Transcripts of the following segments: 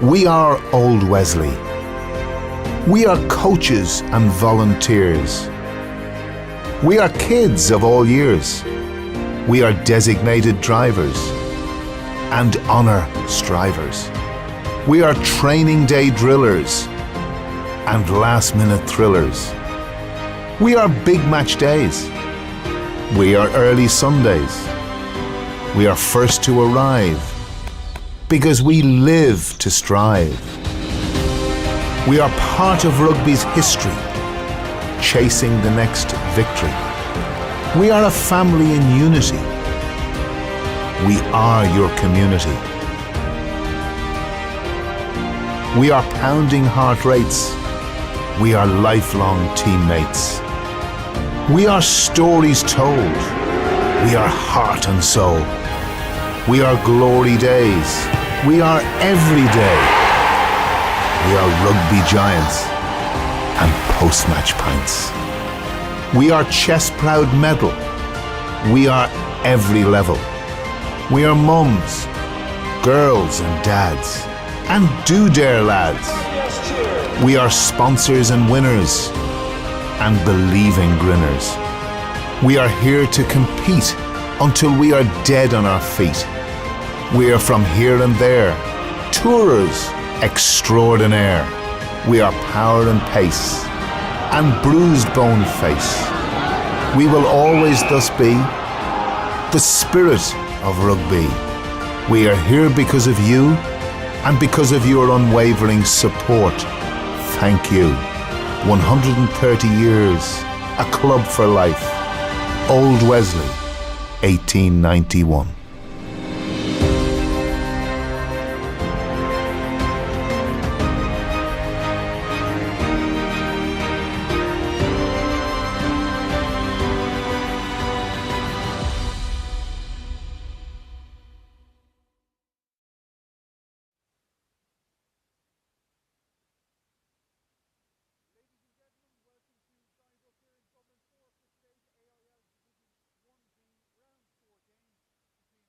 We are Old Wesley. We are coaches and volunteers. We are kids of all years. We are designated drivers and honor strivers. We are training day drillers and last-minute thrillers. We are big match days. We are early Sundays. We are first to arrive because we live to strive. We are part of rugby's history, chasing the next victory. We are a family in unity. We are your community. We are pounding heart rates. We are lifelong teammates. We are stories told. We are heart and soul. We are glory days. We are every day. We are rugby giants and post-match pints. We are chest-proud medal. We are every level. We are mums, girls and dads, and do dare lads. We are sponsors and winners, and believing grinners. We are here to compete until we are dead on our feet. We are from here and there, tourers extraordinaire. We are power and pace, and bruised bone face. We will always thus be the spirit of rugby. We are here because of you and because of your unwavering support. Thank you. 130 years, a club for life. Old Wesley, 1891. AIL Division 1B round 4 game between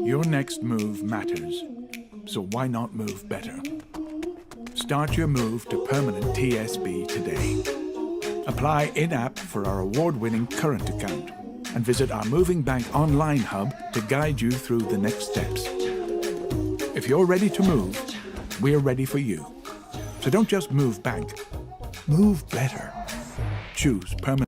Your next move matters, so why not move better? Start your move to permanent TSB today. Apply in-app for our award-winning current account and visit our Moving Bank online hub to guide you through the next steps. If you're ready to move, we're ready for you. So don't just move bank, move better. Choose permanent.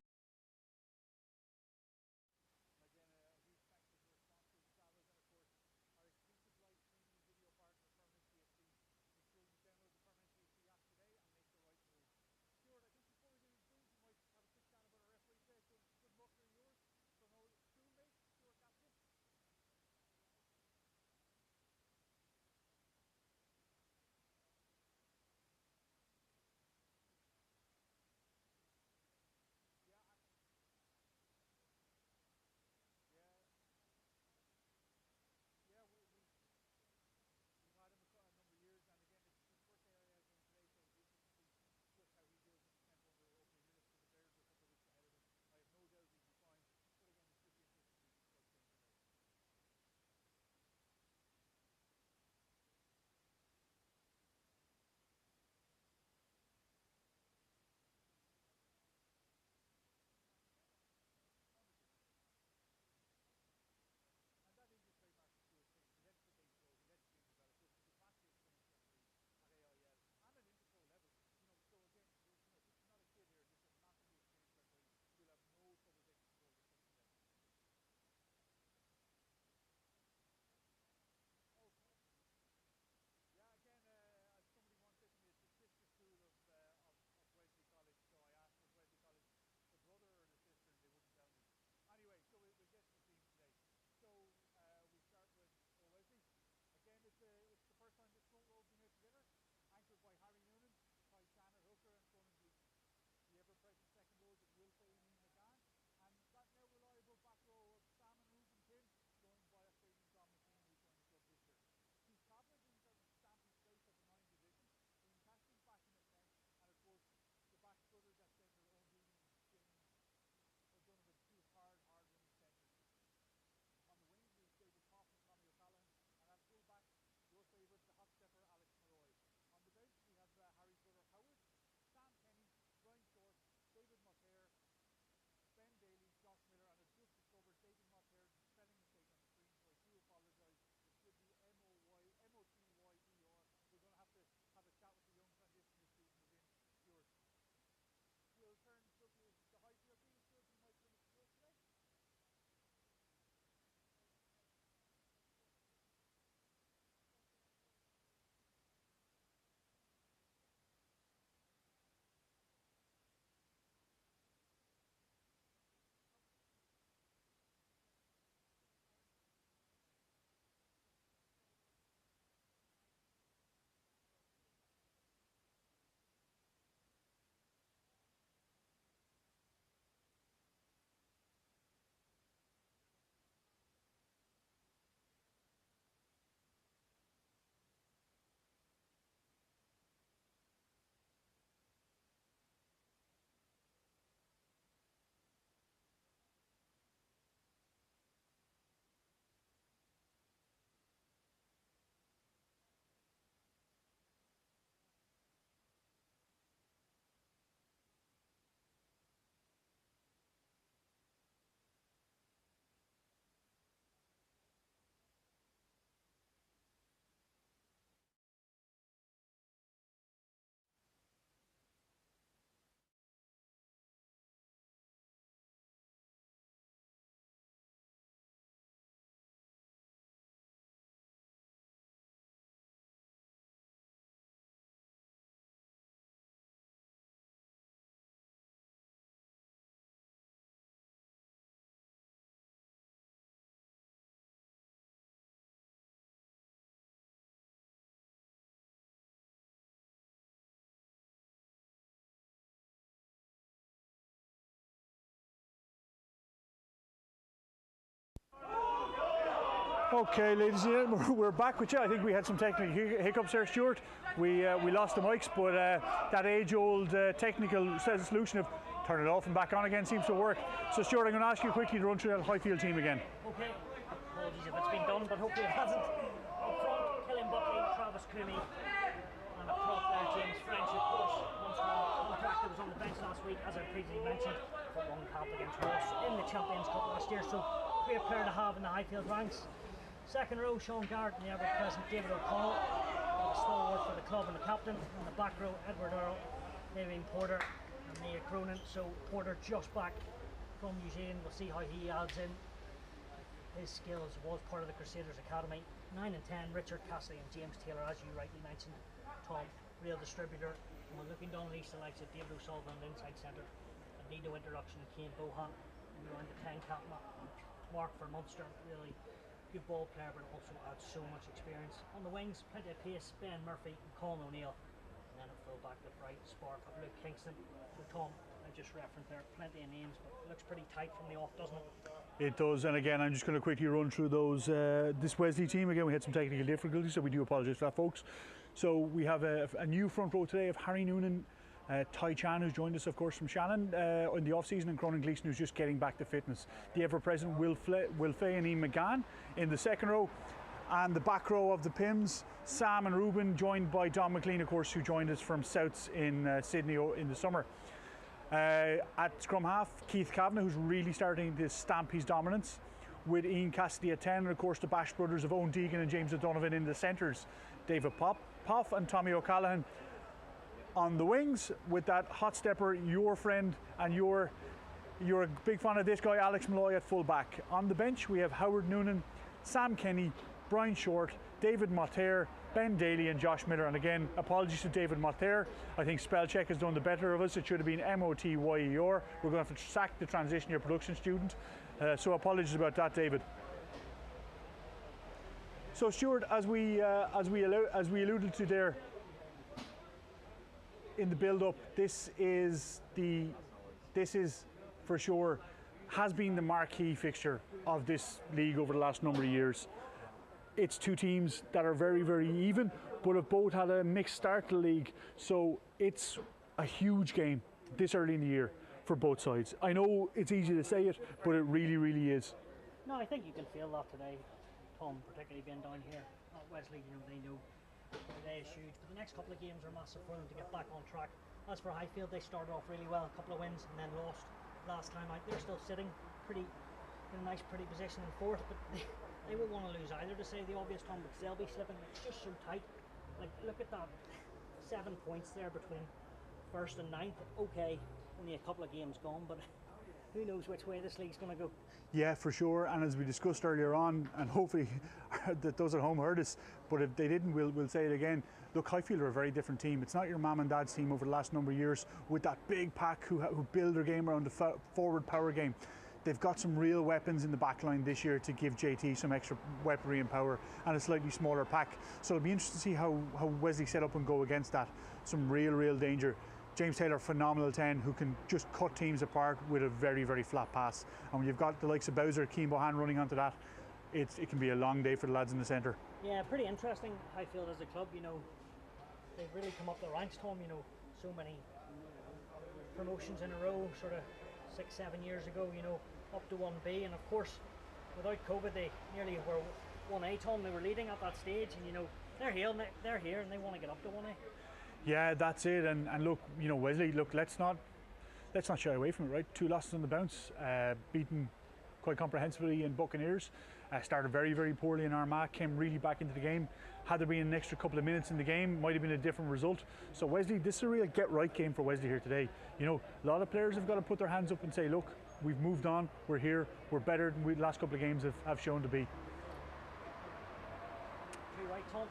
Okay, ladies and gentlemen, we're back with you. I think we had some technical hiccups there, Stuart. We lost the mics, but that age-old technical solution of turn it off and back on again seems to work. So, Stuart, I'm going to ask you quickly to run through that Highfield team again. Okay. Apologies if it's been done, but but hopefully it hasn't. Up front, Killian Buckley, Travis Cooney, and a prop there, James French, of course. Munster contractor was on the bench last week, as I previously mentioned, but one cap against Ross in the Champions Cup last year, so great player to have in the Highfield ranks. Second row, Sean Garrett and the ever-present David O'Connell, a stalwart for the club and the captain. In the back row, Edward Earl, Naveen Porter and Nia Cronin. So Porter just back from New Zealand. We'll see how he adds in his skills. Was part of the Crusaders Academy. 9 and 10, Richard Cassidy and James Taylor, as you rightly mentioned. Tom, real distributor. And we're looking down the east, the likes of David O'Sullivan on the inside centre. A Nido introduction of Cian Bohan around the 10 cap mark for Munster. Really good ball player, but also adds so much experience. On the wings, plenty of pace, Ben Murphy and Colin O'Neill. And then a full back, the bright spark of Luke Kingston. So Tom, I just referenced there, plenty of names, but it looks pretty tight from the off, doesn't it? It does, and again, I'm just going to quickly run through those. This Wesley team, again, we had some technical difficulties, so we do apologise for that, folks. So we have a new front row today of Harry Noonan, Ty Chan, who's joined us, of course, from Shannon in the off-season, and Cronin Gleeson, who's just getting back to fitness. The ever-present Will Fay and Ian McGann in the second row. And the back row of the Pims, Sam and Ruben, joined by Don McLean, of course, who joined us from Souths in Sydney in the summer. At scrum half, Keith Kavanagh, who's really starting to stamp his dominance, with Ian Cassidy at 10, and of course the Bash brothers of Owen Deegan and James O'Donovan in the centres. David Poff and Tommy O'Callaghan on the wings, with that hot stepper, your friend, and you're a big fan of this guy, Alex Malloy, at full back. On the bench we have Howard Noonan, Sam Kenny, Brian Short, David Motter, Ben Daly and Josh Miller. And again, apologies to David Motter. I think spell check has done the better of us. It should have been Motyer. We're going to have to sack the transition year production student. So apologies about that, David. So Stuart, as we alluded to there in the build-up, this is for sure has been the marquee fixture of this league over the last number of years. It's two teams that are very, very even, but have both had a mixed start to the league. So it's a huge game this early in the year for both sides. I know it's easy to say it, but it really, really is. No, I think you can feel that today, Tom, particularly being down here at Wesley. They know today is huge, but the next couple of games are massive for them to get back on track. As for Highfield, they started off really well, a couple of wins, and then lost last time out. They're still sitting in a nice, pretty position in fourth, but they won't want to lose either, to say the obvious, Tom, because they'll be slipping. It's just so tight. Like, look at that, 7 points there between first and ninth. Okay, only a couple of games gone, but who knows which way this league's going to go. Yeah, for sure. And as we discussed earlier on, and hopefully that those at home heard us, but if they didn't, we'll say it again. Look, Highfield are a very different team. It's not your mum and dad's team over the last number of years with that big pack who build their game around the forward power game. They've got some real weapons in the back line this year to give JT some extra weaponry and power, and a slightly smaller pack. So it'll be interesting to see how Wesley set up and go against that. Some real danger. James Taylor, phenomenal 10, who can just cut teams apart with a very, very flat pass. And when you've got the likes of Bowser, Cian Bohan running onto that, it can be a long day for the lads in the centre. Yeah, pretty interesting. Highfield as a club, they've really come up the ranks, Tom. So many promotions in a row, sort of 6-7 years ago, up to 1B, and of course without COVID they nearly were 1A, Tom. They were leading at that stage, and they're here and they want to get up to 1A. Yeah, that's it. And look, Wesley, look, let's not shy away from it, right? 2 losses on the bounce, beaten quite comprehensively in Buccaneers, started very, very poorly in Armagh, came really back into the game. Had there been an extra couple of minutes in the game, might have been a different result. So Wesley, this is a real get-right game for Wesley here today. A lot of players have got to put their hands up and say, look, we've moved on, we're here, we're better than the last couple of games have shown to be. You're right, Tom.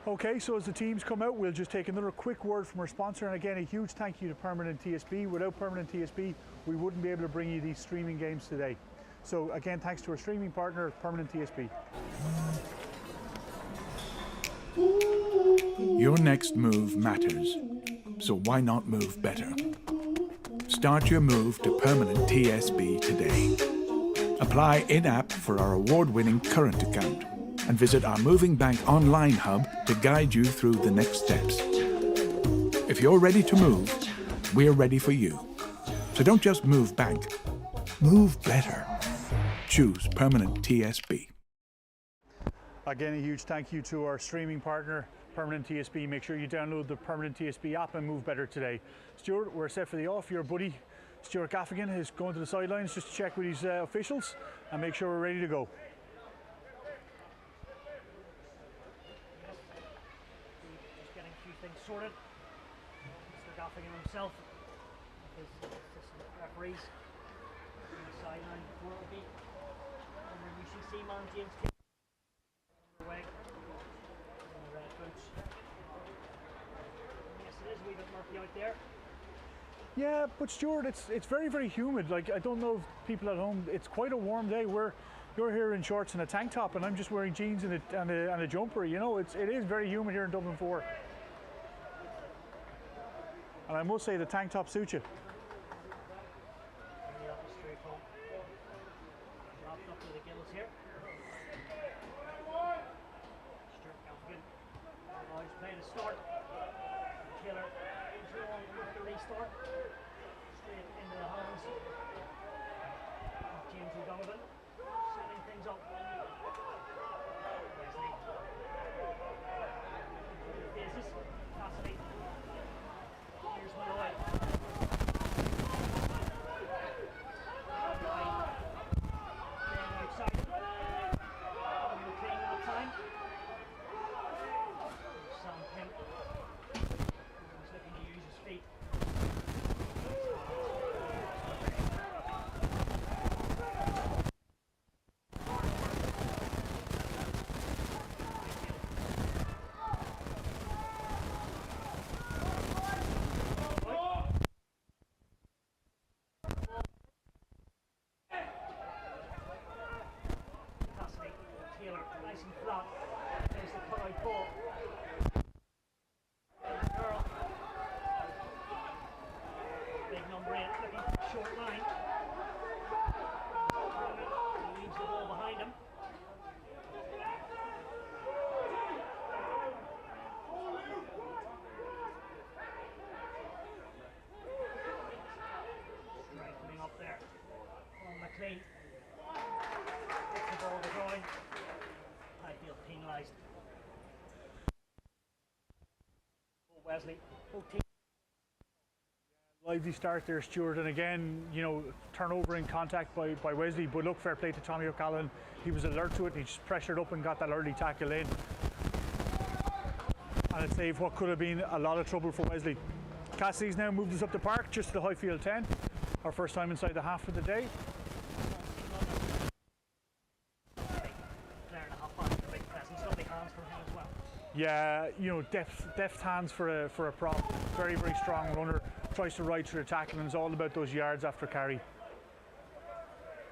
Okay, so as the teams come out, we'll just take another quick word from our sponsor, and again, a huge thank you to Permanent TSB. Without Permanent TSB, we wouldn't be able to bring you these streaming games today. So again, thanks to our streaming partner, Permanent TSB. Your next move matters, so why not move better? Start your move to Permanent TSB today. Apply in-app for our award-winning current account and visit our Moving Bank online hub to guide you through the next steps. If you're ready to move, we're ready for you. So don't just move bank, move better. Choose Permanent TSB. Again, a huge thank you to our streaming partner, Permanent TSB. Make sure you download the Permanent TSB app and move better today. Stuart, we're set for the off. Your buddy, Stuart Gaffigan, is going to the sidelines just to check with his officials and make sure we're ready to go. Just getting a few things sorted. Mr. Gaffigan himself, his assistant referees, on the sideline before it will be. And the UCC man, James King, away in the red boots. Yes, it is a wee bit murky out there. Yeah, but Stuart, it's very, very humid. Like, I don't know if people at home, it's quite a warm day. You're here in shorts and a tank top, and I'm just wearing jeans and a jumper. You know, it is very humid here in Dublin 4. And I must say, the tank top suits you. Yeah, straight home. Dropped up to the gills here. Stuart Gaffigan. Oh, he's playing a start. Killer. Drawn with the restart. Straight into the hands of James O'Donovan. Setting things up. Wesley. Faces. Cassidy. Here's Malloy. Playing outside. On the clean that time. Sam Pimp. He's looking to use his feet. Cassidy, Taylor, nice and flat. There's the cut-out ball. Earl. Big number 8, looking for a short line. He leaves the ball behind him. Strengthening up there on McLean. Gets the ball to going. Highfield penalised. Wesley. Both teams. Lively start there, Stuart, and again, you know, turnover in contact by Wesley, but look, fair play to Tommy O'Callaghan. He was alert to it, and he just pressured up and got that early tackle in. And it saved what could have been a lot of trouble for Wesley. Cassidy's now moved us up the park, just to the Highfield 10. Our first time inside the half of the day. Player and a half back, a big presence, lovely hands from him as well. Yeah, you know, deft hands for a prop. Very, very strong runner. Tries to ride through the tackle, and it's all about those yards after carry.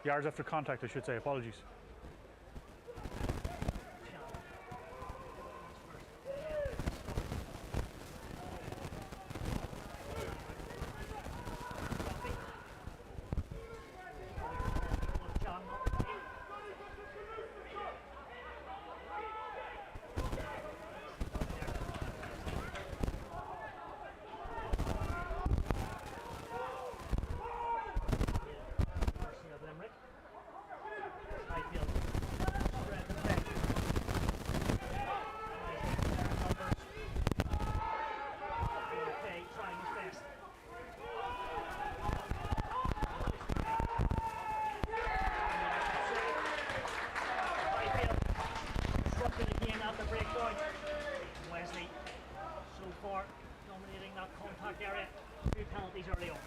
Yards after contact, I should say. Apologies. Highfield. Spread the back. Numbers. Okay, trying his best. Highfield disrupted again at the break point. Wesley so far dominating that contact area. 2 penalties early on.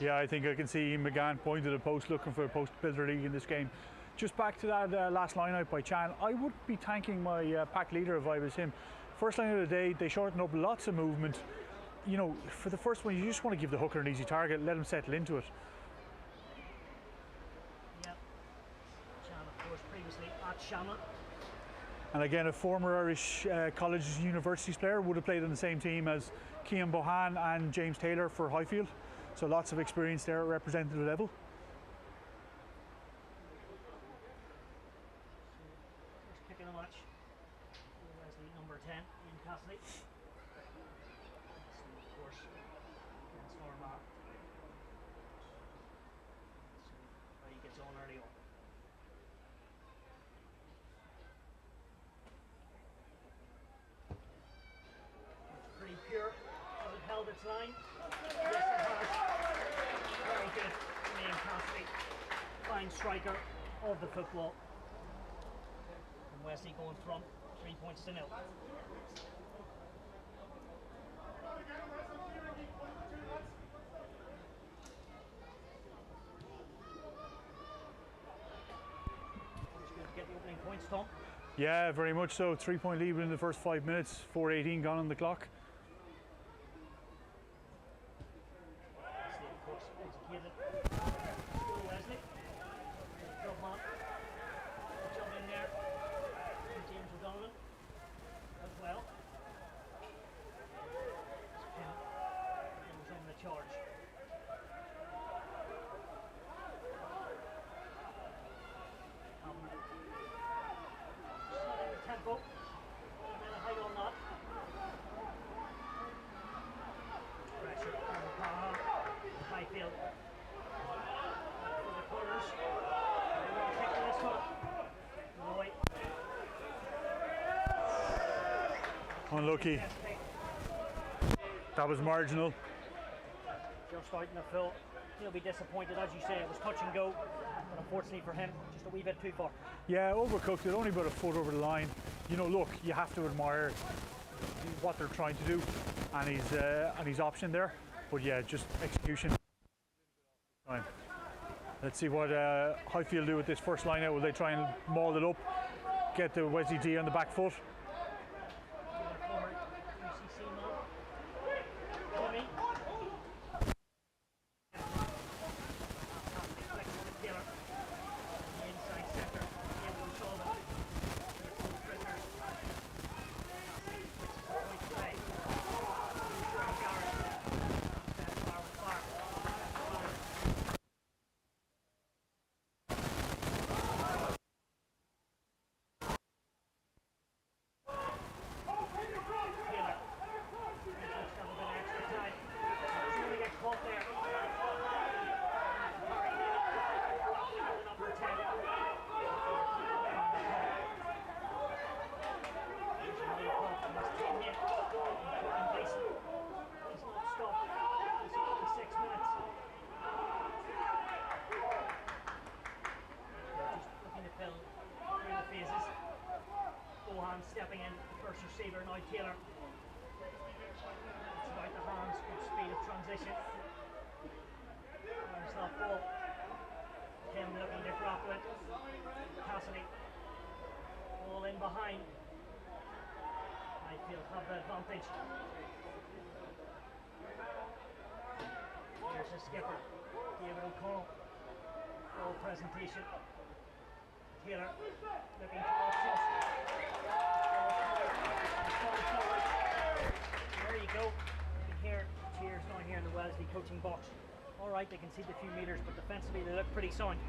Yeah, I think I can see Ian McGann pointed a post, looking for a post-builder league in this game. Just back to that last line out by Chan, I would be thanking my pack leader if I was him. First line of the day, they shortened up lots of movement. You know, for the first one, you just want to give the hooker an easy target, let him settle into it. Yeah. Chan, of course, previously at Shannon. And again, a former Irish college universities player, would have played on the same team as Cian Bohan and James Taylor for Highfield. So lots of experience there at representative level. First kick of the match. Wesley, number 10, Ian Cassidy. So, of course, against Norma. So, he gets on early on. defence line. Yes, it has. Very good. Liam Cassidy, fine striker of the football. And Wesley going from 3 points to 0. Get the opening points, Tom. Yeah, very much so. 3-point lead in the first 5 minutes. 4:18 gone on the clock. Wesley, of course, executed. Go Wesley. Job on. Jump in there. And James O'Donovan as well. He was on the charge. Tempo, and then a height on that. Pressure on Highfield. For the corners. Taking this one. Roy. Unlucky. That was marginal. Just starting to fill. He'll be disappointed, as you say. It was touch and go, but unfortunately for him, just a wee bit too far. Yeah, overcooked it, only about a foot over the line. You know, look, you have to admire what they're trying to do and his option there. But yeah, just execution. Let's see what Highfield do with this first line out. Will they try and maul it up, get the Wesley D on the back foot? Former UCC man. Tommy. Stepping in, first receiver, now Taylor. It's about the hands, good speed of transition. There's that ball. Kim looking to grapple it. Cassidy. Ball in behind. Highfield have the advantage. Here's the skipper, David O'Connell. Ball presentation. Taylor looking to assist. There you go. You can hear cheers down here in the Wesley coaching box. All right, they conceded a few metres, but defensively they look pretty sound.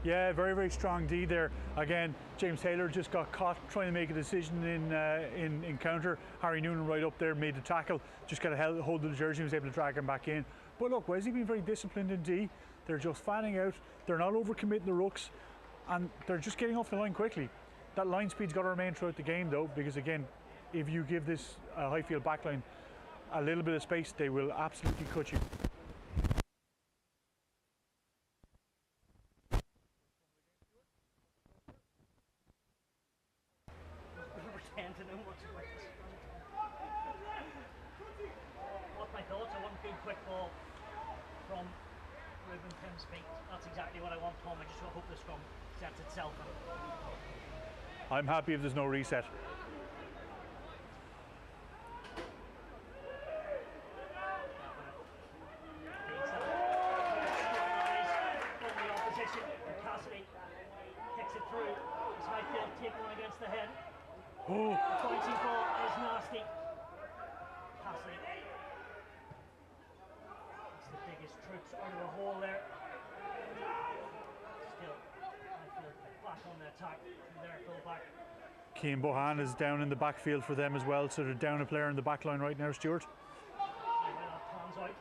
Yeah, very, very strong D there. Again, James Taylor just got caught trying to make a decision in counter. Harry Noonan right up there made the tackle, just got a hold of the jersey, was able to drag him back in. But look, Wesley been very disciplined in D. They're just fanning out. They're not overcommitting the rooks, and they're just getting off the line quickly. That line speed's got to remain throughout the game though, because again, if you give this Highfield backline a little bit of space, they will absolutely cut you. What my thoughts? I want a good quick ball from Ruben Tim's feet. That's exactly what I want, Tom. I just hope the scrum sets itself up. I'm happy if there's no reset. Cassidy kicks it through. It's Highfield taking one against the head. Oh. The bouncing ball is nasty. Cassidy. It's the biggest troops out of the hole there. Still, Highfield back on the attack from their full-back. Cian Bohan is down in the backfield for them as well, so they're down a player in the back line right now, Stuart. See where that pans out.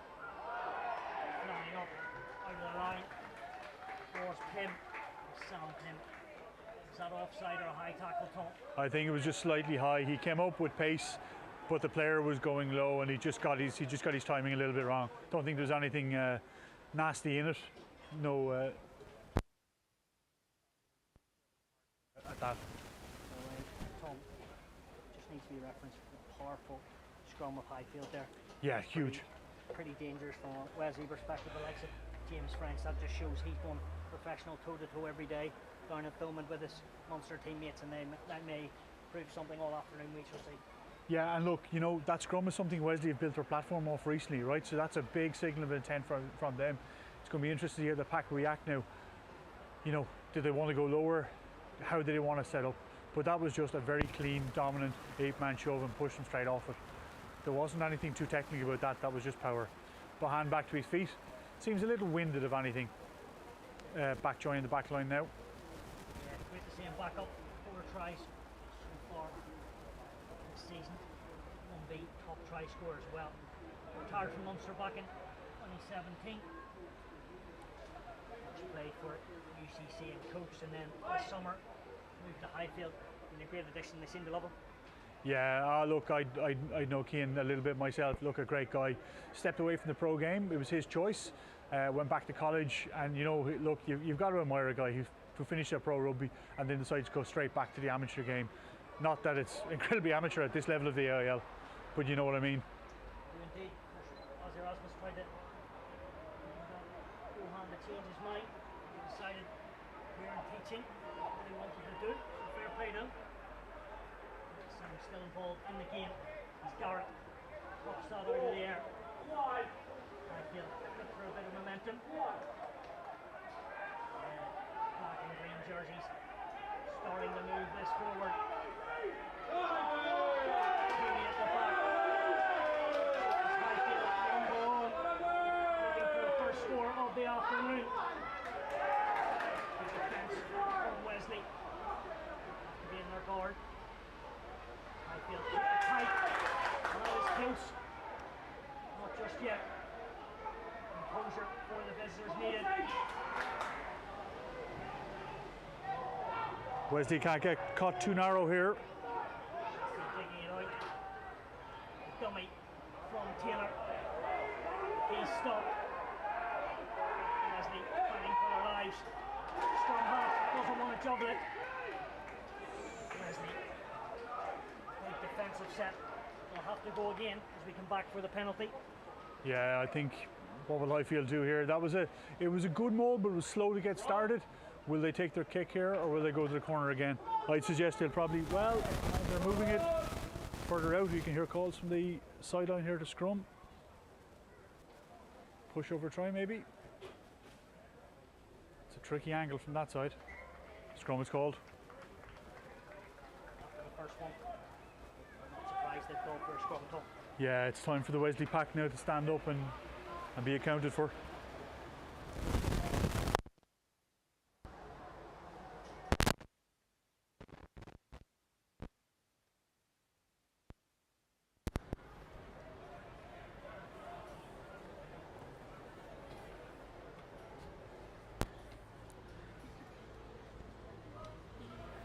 Flying up out of the line. Force Pym. Sam Pym. Is that offside or a high tackle, Tom? I think it was just slightly high. He came up with pace, but the player was going low, and he just got his timing a little bit wrong. Don't think there's anything nasty in it. No. At that. Tom, just needs to be referenced for the powerful scrum of Highfield there. Yeah, huge. Pretty dangerous from a Wesley perspective. The likes of James French, that just shows he's going professional toe-to-toe every day, down at Thomond with his Munster teammates, and that may prove something all afternoon, we shall see. Yeah, and look, you know, that scrum is something Wesley have built their platform off recently, right? So that's a big signal of intent from them. It's going to be interesting to hear the pack react now. You know, do they want to go lower? How do they want to set up? But that was just a very clean, dominant 8-man shove and push them straight off it. There wasn't anything too technical about that. That was just power. Bohan back to his feet. Seems a little winded, if anything. Back joining the back line now. Yeah, great to see him back up. 4 tries so far this season. 1B top try scorer as well. Retired from Munster back in 2017. Played for UCC and coached, and then this summer moved to Highfield. Been a great addition. They seem to love him. Yeah, look, I know Cian a little bit myself. Look, a great guy. Stepped away from the pro game. It was his choice. Went back to college, and you know, look, you've got to admire a guy who finished at pro rugby and then decided to go straight back to the amateur game. Not that it's incredibly amateur at this level of the AIL, but you know what I mean. Indeed, Ozzy Erasmus tried to Bohan to change his mind. He decided here in teaching what he wanted to do. So fair play to him. Sam still involved in the game. He's Garrett. Pops that out of the air. Highfield look for a bit of momentum. Black and green jerseys starting to move this forward. Heaney at the back. It's Highfield number 1. Looking for the first score of the afternoon. Good defence from Wesley. Have to be in their guard. Highfield keep it tight. That is close. Not just yet. Composure for the visitors needed. Wesley can't get caught too narrow here. Taking it out. Dummy from Taylor. He's stopped. Wesley fighting for their lives. Strong half doesn't want to juggle it. Wesley, big defensive set. They'll have to go again as we come back for the penalty. Yeah, I think what will Highfield do here? It was a good maul, but it was slow to get started. Will they take their kick here, or will they go to the corner again? I'd suggest they'll probably, well, they're moving it further out. You can hear calls from the sideline here to scrum. Push over try maybe. It's a tricky angle from that side. Scrum is called. After the first one, I'm not surprised they've gone for a scrum top. Yeah, it's time for the Wesley pack now to stand up and be accounted for.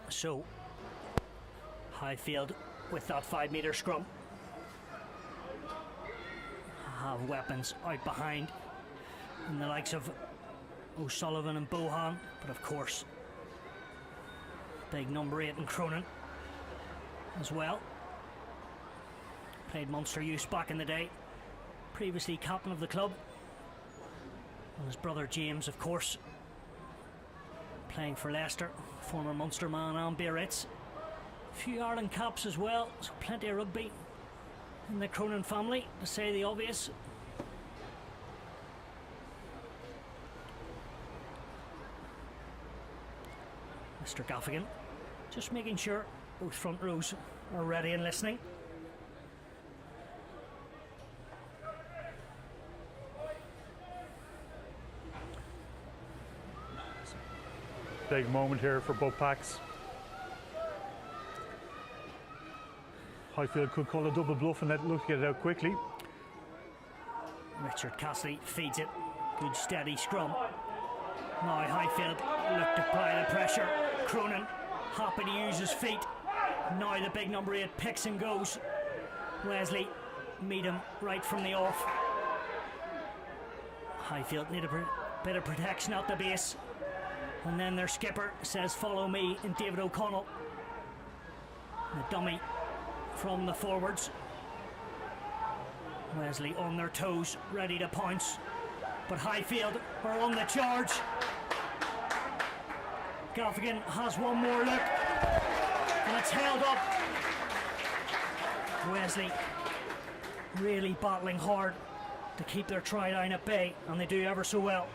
So, Highfield with that 5-metre scrum have weapons out behind, and the likes of O'Sullivan and Bohan, but of course big number 8 and Cronin as well. Played Munster youth back in the day, previously captain of the club, and his brother James, of course, playing for Leicester, former Munster man and Biarritz. A few Ireland caps as well, so plenty of rugby in the Cronin family, to say the obvious. Mr. Gaffigan just making sure both front rows are ready and listening. Big moment here for both packs. Highfield could call a double bluff and look to get it out quickly. Richard Cassidy feeds it. Good steady scrum. Now Highfield look to apply the pressure. Cronin happy to use his feet. Now the big number 8 picks and goes. Wesley meet him right from the off. Highfield need a bit of protection at the base. And then their skipper says, follow me, in David O'Connell. The dummy from the forwards. Wesley on their toes, ready to pounce. But Highfield are on the charge. Gaffigan has one more look. And it's held up. Wesley really battling hard to keep their try line at bay, and they do ever so well.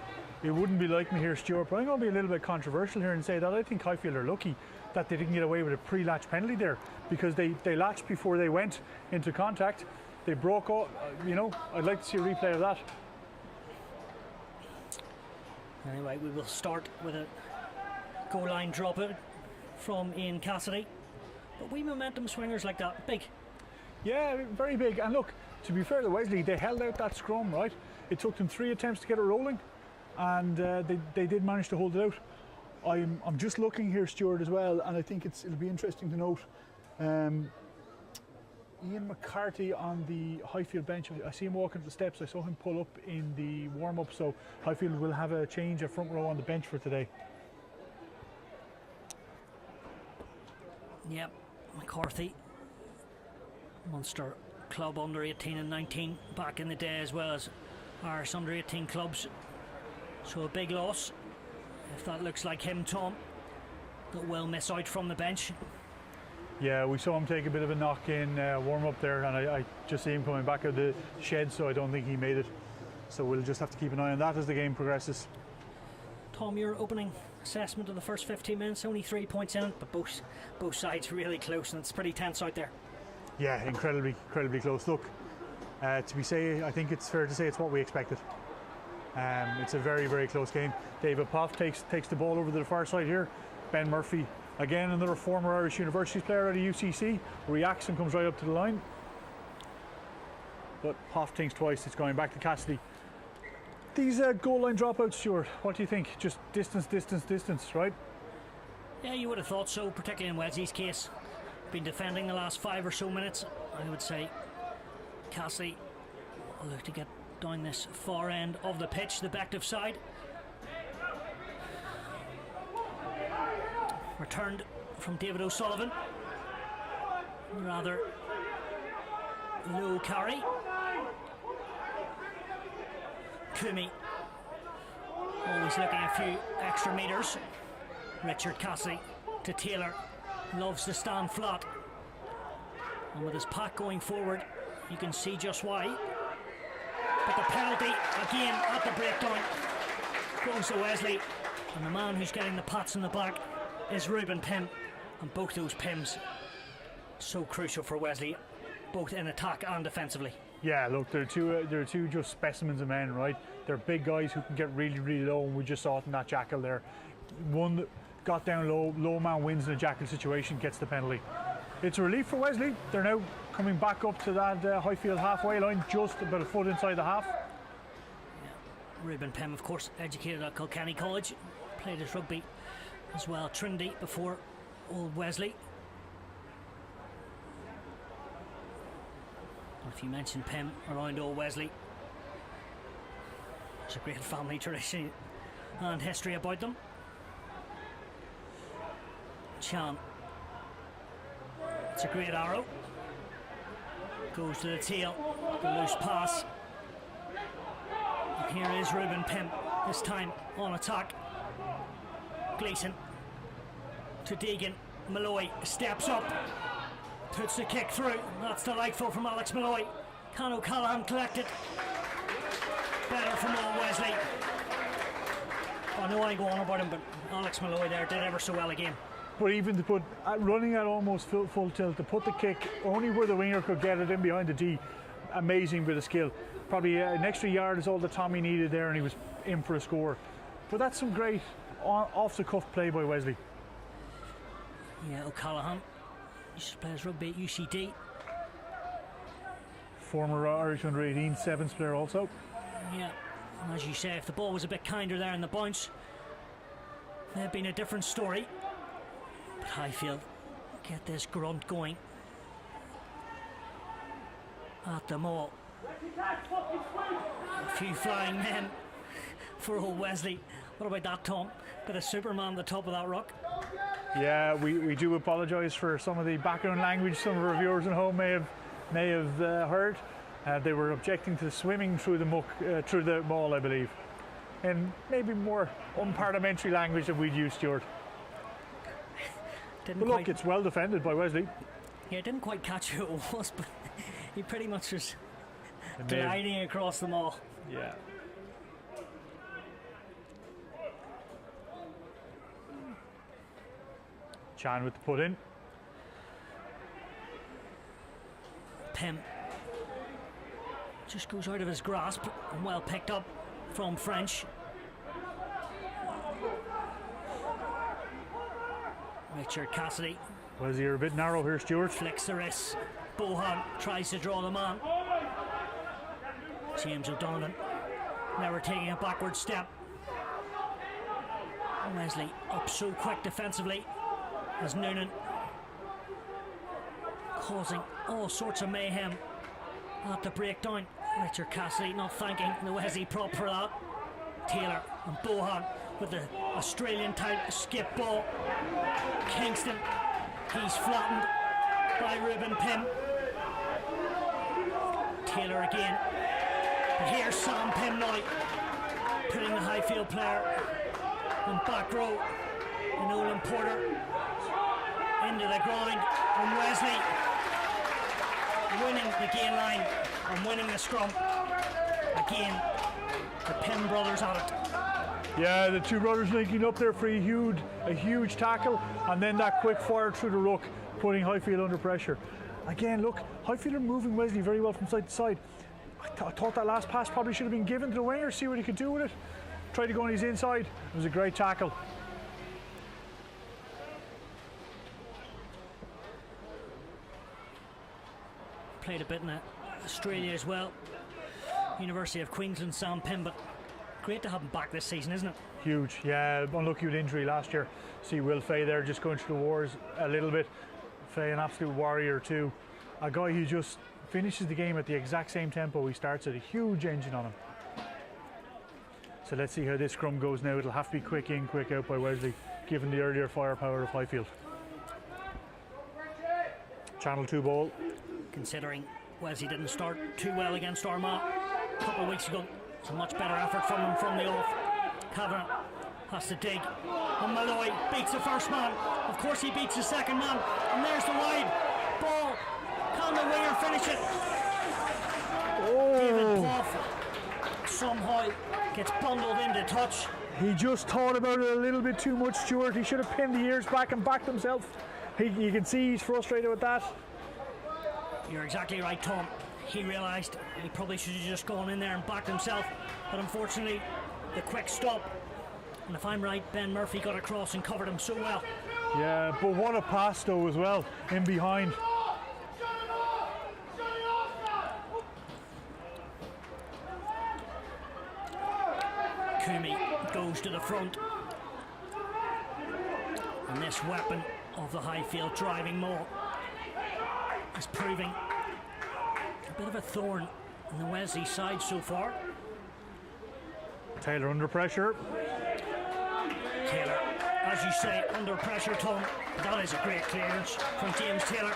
It wouldn't be like me here, Stuart, but I'm going to be a little bit controversial here and say that I think Highfield are lucky that they didn't get away with a pre-latch penalty there, because they latched before they went into contact. They broke off, I'd like to see a replay of that. Anyway, we will start with a goal line drop it from Ian Cassidy. But we momentum swingers like that, big. Yeah, very big. And look, to be fair to Wesley, they held out that scrum, right? It took them 3 attempts to get it rolling, and they did manage to hold it out. I'm just looking here, Stuart, as well, and I think it'll be interesting to note Ian McCarthy on the Highfield bench. I see him walking up the steps. I saw him pull up in the warm-up, so Highfield will have a change of front row on the bench for today. Yep, McCarthy, Munster club under 18 and 19 back in the day, as well as Irish under 18 clubs. So a big loss, if that looks like him, Tom, that will miss out from the bench. Yeah, we saw him take a bit of a knock in warm-up there, and I just see him coming back out of the shed, so I don't think he made it. So we'll just have to keep an eye on that as the game progresses. Tom, your opening assessment of the first 15 minutes, only 3 points in it, but both sides really close, and it's pretty tense out there. Yeah, incredibly close. Look, I think it's fair to say it's what we expected. It's a very, very close game. David Poff takes the ball over to the far side here. Ben Murphy, again another former Irish Universities player out of UCC, reacts and comes right up to the line. But Poff thinks twice, it's going back to Cassidy. These goal line dropouts, Stuart, what do you think? Just distance, right? Yeah, you would have thought so, particularly in Wesley's case. Been defending the last 5 or so minutes. I would say Cassidy will look to get down this far end of the pitch, the Bective side. Returned from David O'Sullivan. Rather low carry. Kumi always looking a few extra metres. Richard Cassidy to Taylor. Loves to stand flat. And with his pack going forward, you can see just why. But the penalty again at the breakdown goes to Wesley, and the man who's getting the pats in the back is Ruben Pym, and both those Pyms so crucial for Wesley, both in attack and defensively. Yeah, look, they're two just specimens of men, right? They're big guys who can get really, really low, and we just saw it in that jackal there. One that got down low man wins in a jackal situation, gets the penalty. It's a relief for Wesley. They're now coming back up to that Highfield halfway line, just about a foot inside the half. Yeah. Ruben Pym, of course, educated at Kilkenny College, played his rugby as well, Trinity, before old Wesley. If you mention Pym around old Wesley, there's a great family tradition and history about them. Chan, it's a great arrow, goes to the tail, the loose pass, and here is Ruben Pym, this time on attack. Gleeson to Deegan, Malloy steps up, puts the kick through. That's delightful from Alex Malloy. Can O'Callaghan collect it? Better from old Wesley. I know I go on about him, but Alex Malloy there did ever so well again. But even to put running at almost full tilt, to put the kick only where the winger could get it in behind the D, amazing bit of skill. Probably an extra yard is all that Tommy needed there, and he was in for a score. But that's some great off the cuff play by Wesley. Yeah, O'Callaghan used to play his rugby at UCD. Former Irish under 18 sevens player also. Yeah, and as you say, if the ball was a bit kinder there in the bounce, it had been a different story. But Highfield get this grunt going. at the maul. A few flying men for old Wesley. What about that, Tom? Bit of Superman at the top of that rock. Yeah, we do apologise for some of the background language some of our viewers at home may have heard. They were objecting to swimming through the muck, through the mall, I believe, in maybe more unparliamentary language than we'd use, Stuart. But look, it's well defended by Wesley. Yeah, didn't quite catch who it was, but he pretty much was gliding across the mall. Yeah. Chan with the put in. Pim just goes out of his grasp and well picked up from French. Richard Cassidy. Was he a bit narrow here, Stuart? Flicks the wrist. Bohan tries to draw the man. James O'Donovan never taking a backward step. Wesley up so quick defensively as Noonan causing all sorts of mayhem at the breakdown. Richard Cassidy not thanking the Wesley prop for that. Taylor and Bohan with the Australian type skip ball. Kingston, he's flattened by Ruben Pim. Taylor again, but here's Sam Pim now putting the Highfield player in back row, and Olin Porter into the ground, and Wesley winning the gain line and winning the scrum. Again, the Pim brothers at it. Yeah, the two brothers linking up there for a huge tackle, and then that quick fire through the ruck, putting Highfield under pressure. Again, look, Highfield are moving Wesley very well from side to side. I thought that last pass probably should have been given to the winger, see what he could do with it. Tried to go on his inside. It was a great tackle. Played a bit in Australia as well. University of Queensland, Sam Pim, but great to have him back this season, isn't it? Huge, yeah. Unlucky with injury last year. See Will Fay there just going through the wars a little bit. Fay, an absolute warrior too. A guy who just finishes the game at the exact same tempo he starts at. A huge engine on him. So let's see how this scrum goes now. It'll have to be quick in, quick out by Wesley, given the earlier firepower of Highfield. Channel 2 ball. Considering Wesley didn't start too well against Armagh a couple of weeks ago, it's a much better effort from him from the off. Kavanagh has to dig, and Malloy beats the first man. Of course he beats the second man, and there's the wide ball. Can the winger finish it? David Clough somehow gets bundled into touch. He just thought about it a little bit too much, Stuart. He should have pinned the ears back and backed himself. You can see he's frustrated with that. You're exactly right, Tom. He realised he probably should have just gone in there and backed himself, but unfortunately the quick stop, and if I'm right, Ben Murphy got across and covered him so well. Yeah, but what a pass though as well, in behind. Kumi goes to the front, and this weapon of the Highfield driving maul is proving a bit of a thorn in the Wesley side so far. Taylor under pressure. Taylor, as you say, under pressure, Tom. That is a great clearance from James Taylor,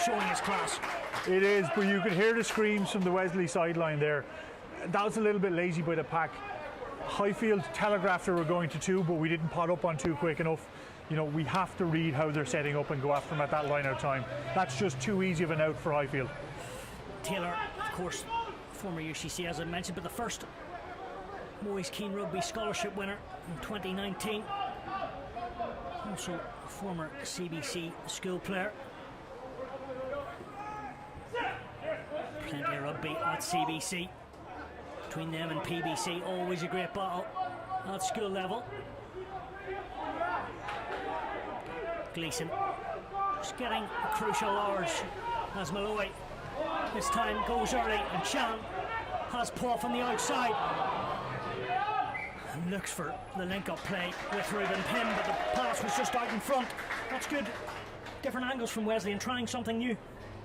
showing his class. It is, but you could hear the screams from the Wesley sideline there. That was a little bit lazy by the pack. Highfield telegraphed they were going to 2, but we didn't pot up on 2 quick enough. You know, we have to read how they're setting up and go after them at that line out time. That's just too easy of an out for Highfield. Taylor, of course, former UCC as I mentioned, but the first Moyes Keane Rugby Scholarship winner in 2019. Also a former CBC school player. Plenty of rugby at CBC. Between them and PBC, always a great battle at school level. Gleeson just getting crucial hours as Malloy this time goes early, and Chan has Paul from the outside and looks for the link-up play with Ruben Pim, but the pass was just out in front. That's good. Different angles from Wesley and trying something new.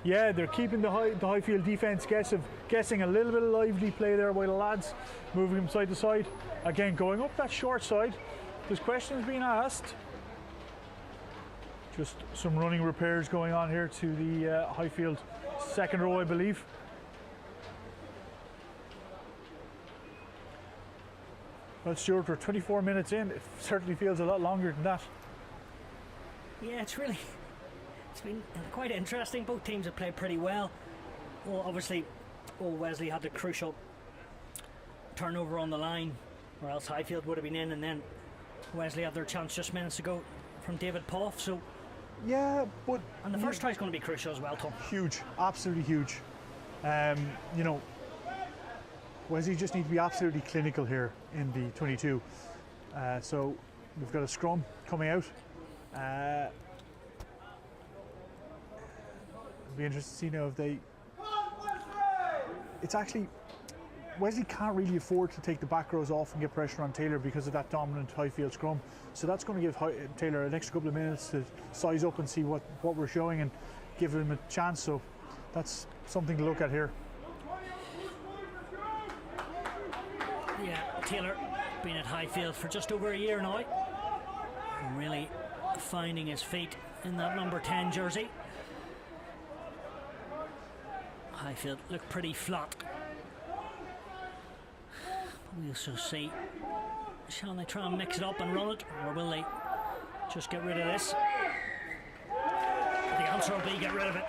Yeah, they're keeping the Highfield defence guessing a little bit of lively play there by the lads, moving them side to side. Again, going up that short side. There's questions being asked. Just some running repairs going on here to the Highfield second row, I believe. Well, Stuart, we're 24 minutes in. It certainly feels a lot longer than that. Yeah, it's been quite interesting. Both teams have played pretty well. Well, obviously, Wesley had the crucial turnover on the line, or else Highfield would have been in, and then Wesley had their chance just minutes ago from David Poff. So, yeah, but and the first try is going to be crucial as well, Tom. Huge, absolutely huge. You know, Wesley just need to be absolutely clinical here in the 22. So we've got a scrum coming out. It'll be interesting to see now if they. It's actually Wesley can't really afford to take the back rows off and get pressure on Taylor because of that dominant Highfield scrum. So that's going to give Taylor an extra couple of minutes to size up and see what we're showing and give him a chance. So that's something to look at here. Yeah, Taylor been at Highfield for just over a year now, and really finding his feet in that number 10 jersey. Highfield look pretty flat. We'll also see, shall they try and mix it up and run it, or will they just get rid of this? The answer will be get rid of it,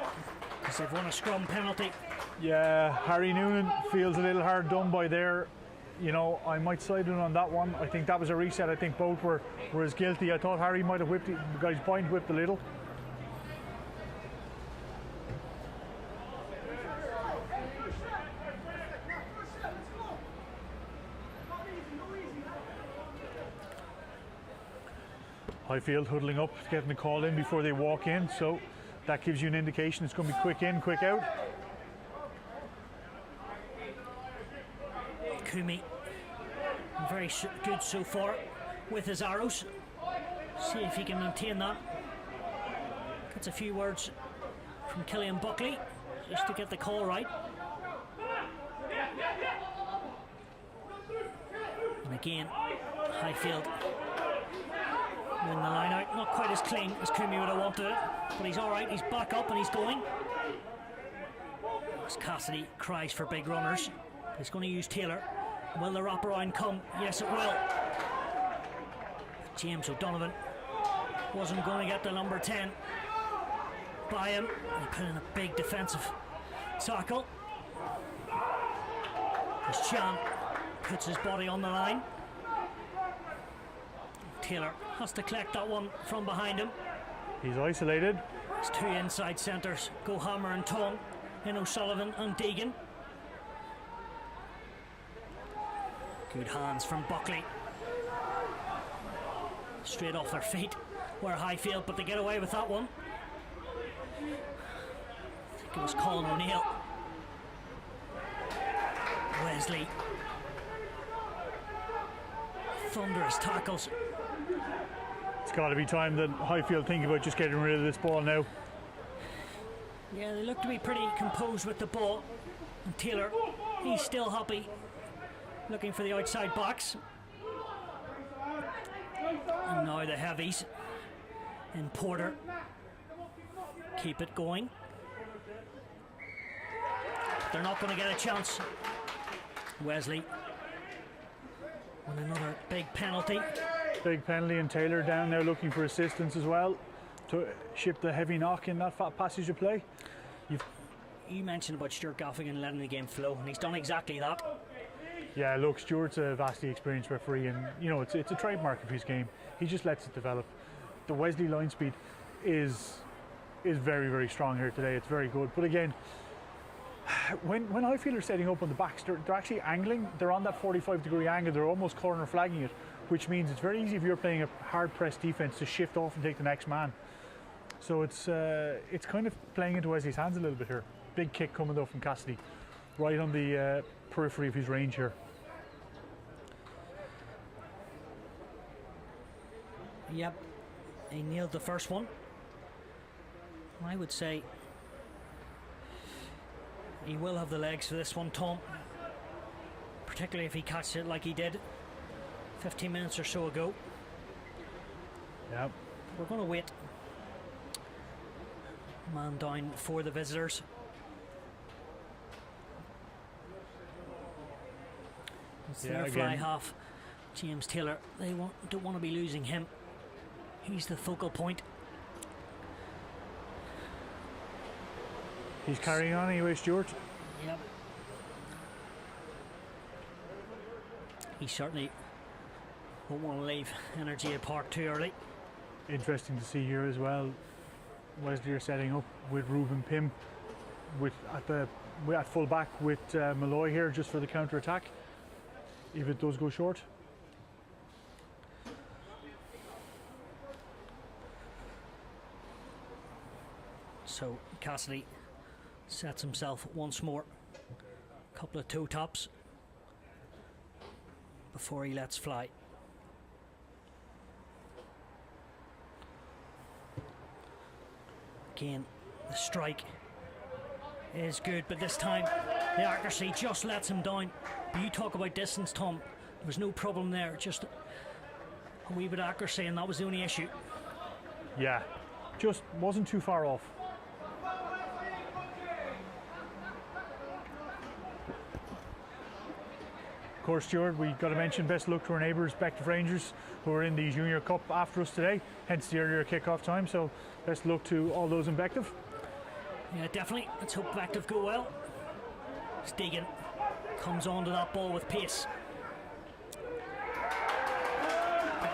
because they've won a scrum penalty. Yeah, Harry Noonan feels a little hard done by there. You know, I might side in on that one. I think that was a reset. I think both were as guilty. I thought Harry might have whipped it, got his point whipped a little. Highfield huddling up, getting the call in before they walk in, so that gives you an indication it's going to be quick in, quick out. Kumi, very good so far with his arrows. See if he can maintain that. Gets a few words from Killian Buckley just to get the call right. And again, Highfield win the line out. Not quite as clean as Kumi would have wanted it, but he's all right. He's back up and he's going. As Cassidy cries for big runners, he's going to use Taylor. Will the wraparound come? Yes, it will. James O'Donovan wasn't going to get the number 10 by him. He put in a big defensive tackle. As Chan puts his body on the line. Taylor has to collect that one from behind him. He's isolated. His two inside centres go hammer and tongue in O'Sullivan and Deegan. Good hands from Buckley. Straight off their feet were Highfield, but they get away with that one. I think it was Colin O'Neill. Wesley. Thunderous tackles. It's got to be time that Highfield think about just getting rid of this ball now. Yeah, they look to be pretty composed with the ball. And Taylor, he's still happy, looking for the outside backs. And now the heavies in Porter keep it going. They're not going to get a chance. Wesley on another big penalty. Big penalty, and Taylor down now looking for assistance as well to ship the heavy knock in that passage of play. You mentioned about Stuart Gaffigan letting the game flow, and he's done exactly that. Yeah, look, Stuart's a vastly experienced referee, and you know it's a trademark of his game. He just lets it develop. The Wesley line speed is very, very strong here today. It's very good. But again, when Highfield are setting up on the backs, they're actually angling. They're on that 45-degree angle. They're almost corner flagging it, which means it's very easy if you're playing a hard press defense to shift off and take the next man. So it's kind of playing into Wesley's hands a little bit here. Big kick coming though from Cassidy, right on the periphery of his range here. Yep, he nailed the first one. I would say He will have the legs for this one, Tom. Particularly if he catches it like he did 15 minutes or so ago. Yeah. We're going to wait. Man down for the visitors. It's their fly half, James Taylor. They don't want to be losing him. He's the focal point. He's carrying on anyway, Stuart. Yep. He certainly won't want to leave Energy Park too early. Interesting to see here as well. Wesley are setting up with Ruben Pym at full back with Malloy here just for the counter attack if it does go short. So Cassidy sets himself once more. A couple of toe taps before he lets fly. Again, the strike is good, but this time the accuracy just lets him down. But you talk about distance, Tom. There was no problem there, just a wee bit of accuracy, and that was the only issue. Yeah, just wasn't too far off. Of course, Stuart, we've got to mention best luck to our neighbours, Bective Rangers, who are in the Junior Cup after us today, hence the earlier kick-off time. So best luck to all those in Bective. Yeah, definitely. Let's hope Bective go well. Stegan comes onto that ball with pace.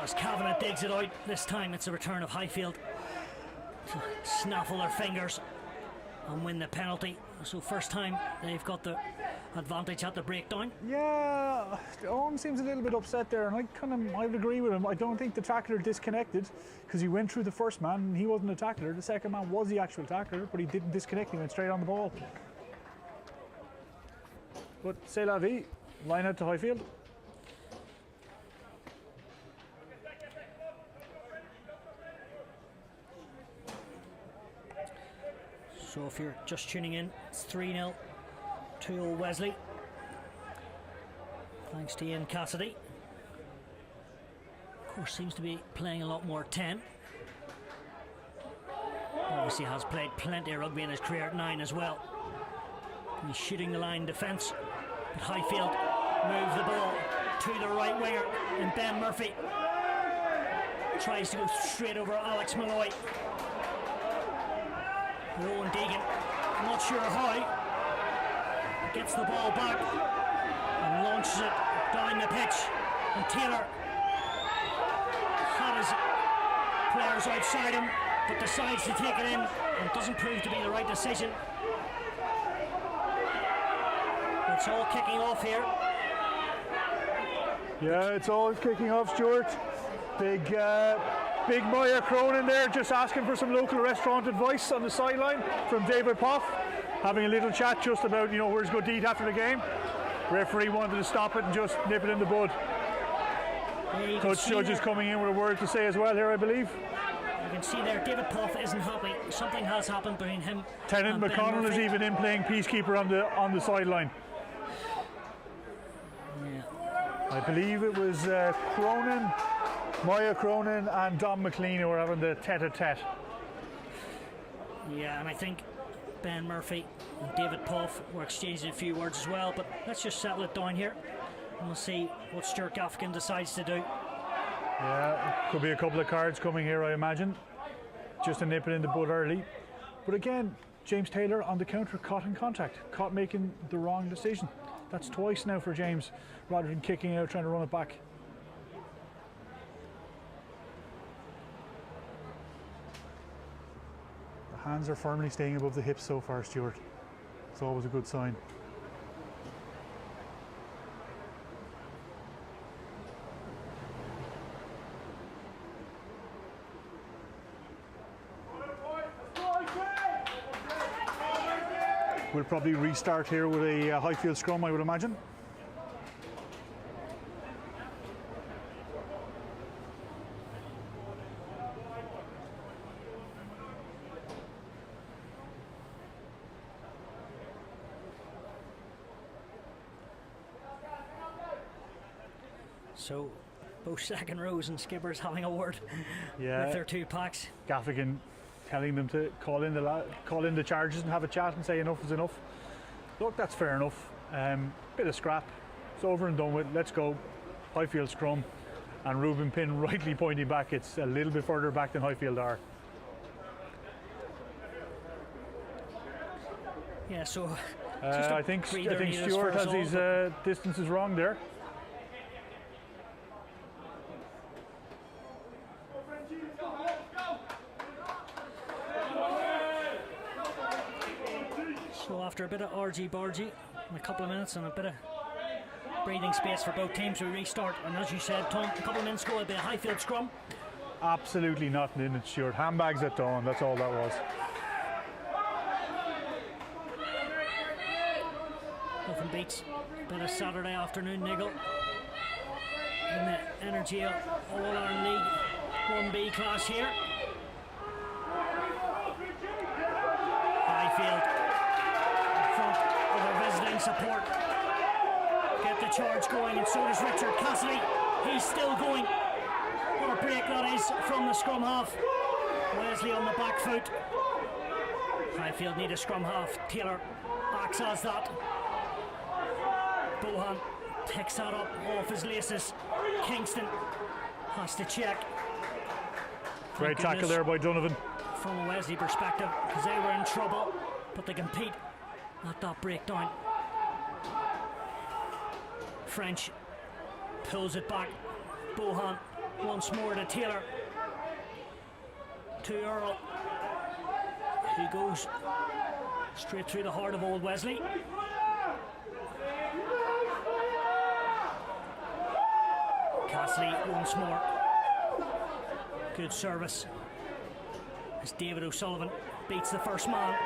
As Kavanagh digs it out, this time it's a return of Highfield to snaffle their fingers and win the penalty. So first time they've got the advantage at the breakdown. Yeah, Owen seems a little bit upset there, and I would agree with him. I don't think the tackler disconnected because he went through the first man and he wasn't a tackler. The second man was the actual tackler, but he didn't disconnect. He went straight on the ball. But c'est la vie. Line out to Highfield. So if you're just tuning in, it's 3-0 to old Wesley. Thanks to Ian Cassidy. Of course, seems to be playing a lot more 10. Obviously has played plenty of rugby in his career at 9 as well. He's shooting the line defence. But Highfield moves the ball to the right winger, and Ben Murphy tries to go straight over Alex Malloy. Rowan Deegan, not sure how, gets the ball back and launches it down the pitch, and Taylor had his players outside him but decides to take it in, and it doesn't prove to be the right decision. It's all kicking off here. Yeah, it's all kicking off, Stuart. Big Moya Cronin there, just asking for some local restaurant advice on the sideline from David Poff, having a little chat just about, where's good to eat after the game. Referee wanted to stop it and just nip it in the bud. Yeah, Coach Judge is coming in with a word to say as well here, I believe. You can see there, David Poff isn't happy. Something has happened between him Tennant and McConnell is even in playing peacekeeper on the sideline. Yeah. I believe it was Cronin, Moya Cronin and Dom McLean who were having the tete-a-tete. Yeah, and I think Ben Murphy and David Poff were exchanging a few words as well, but let's just settle it down here and we'll see what Stuart Gaffigan decides to do. Yeah, could be a couple of cards coming here, I imagine, just to nip it in the bud early. But again, James Taylor on the counter, caught in contact, caught making the wrong decision. That's twice now for James, rather than kicking out, trying to run it back. The hands are firmly staying above the hips so far, Stuart. It's always a good sign. We'll probably restart here with a Highfield scrum, I would imagine. So both second rows and skippers having a word Yeah. with their 2 packs. Gaffigan telling them to call in the charges and have a chat and say enough is enough. Look, that's fair enough. Bit of scrap. It's over and done with. Let's go. Highfield scrum. And Ruben Pinn rightly pointing back. It's a little bit further back than Highfield are. Yeah, so just a I think breather needed Stuart for us has all, his but distances wrong there. So after a bit of argy-bargy in a couple of minutes and a bit of breathing space for both teams, we restart. And as you said, Tom, a couple of minutes ago it'd be a Highfield scrum. Absolutely nothing in it, Stuart. Handbags at dawn, that's all that was. Nothing beats a bit of Saturday afternoon niggle in the Energy All-Ireland League 1B class here. Highfield in front of their visiting support. Get the charge going, and so does Richard Cassidy. He's still going. What a break that is from the scrum half. Wesley on the back foot. Highfield need a scrum half. Taylor acts as that. Bohan picks that up off his laces. Kingston has to check. Great tackle there by Donovan. From a Wesley perspective, because they were in trouble, but they compete at that breakdown. French pulls it back. Bohan once more to Taylor. To Earl. He goes straight through the heart of old Wesley. Cassidy once more. Good service. As David O'Sullivan beats the first man.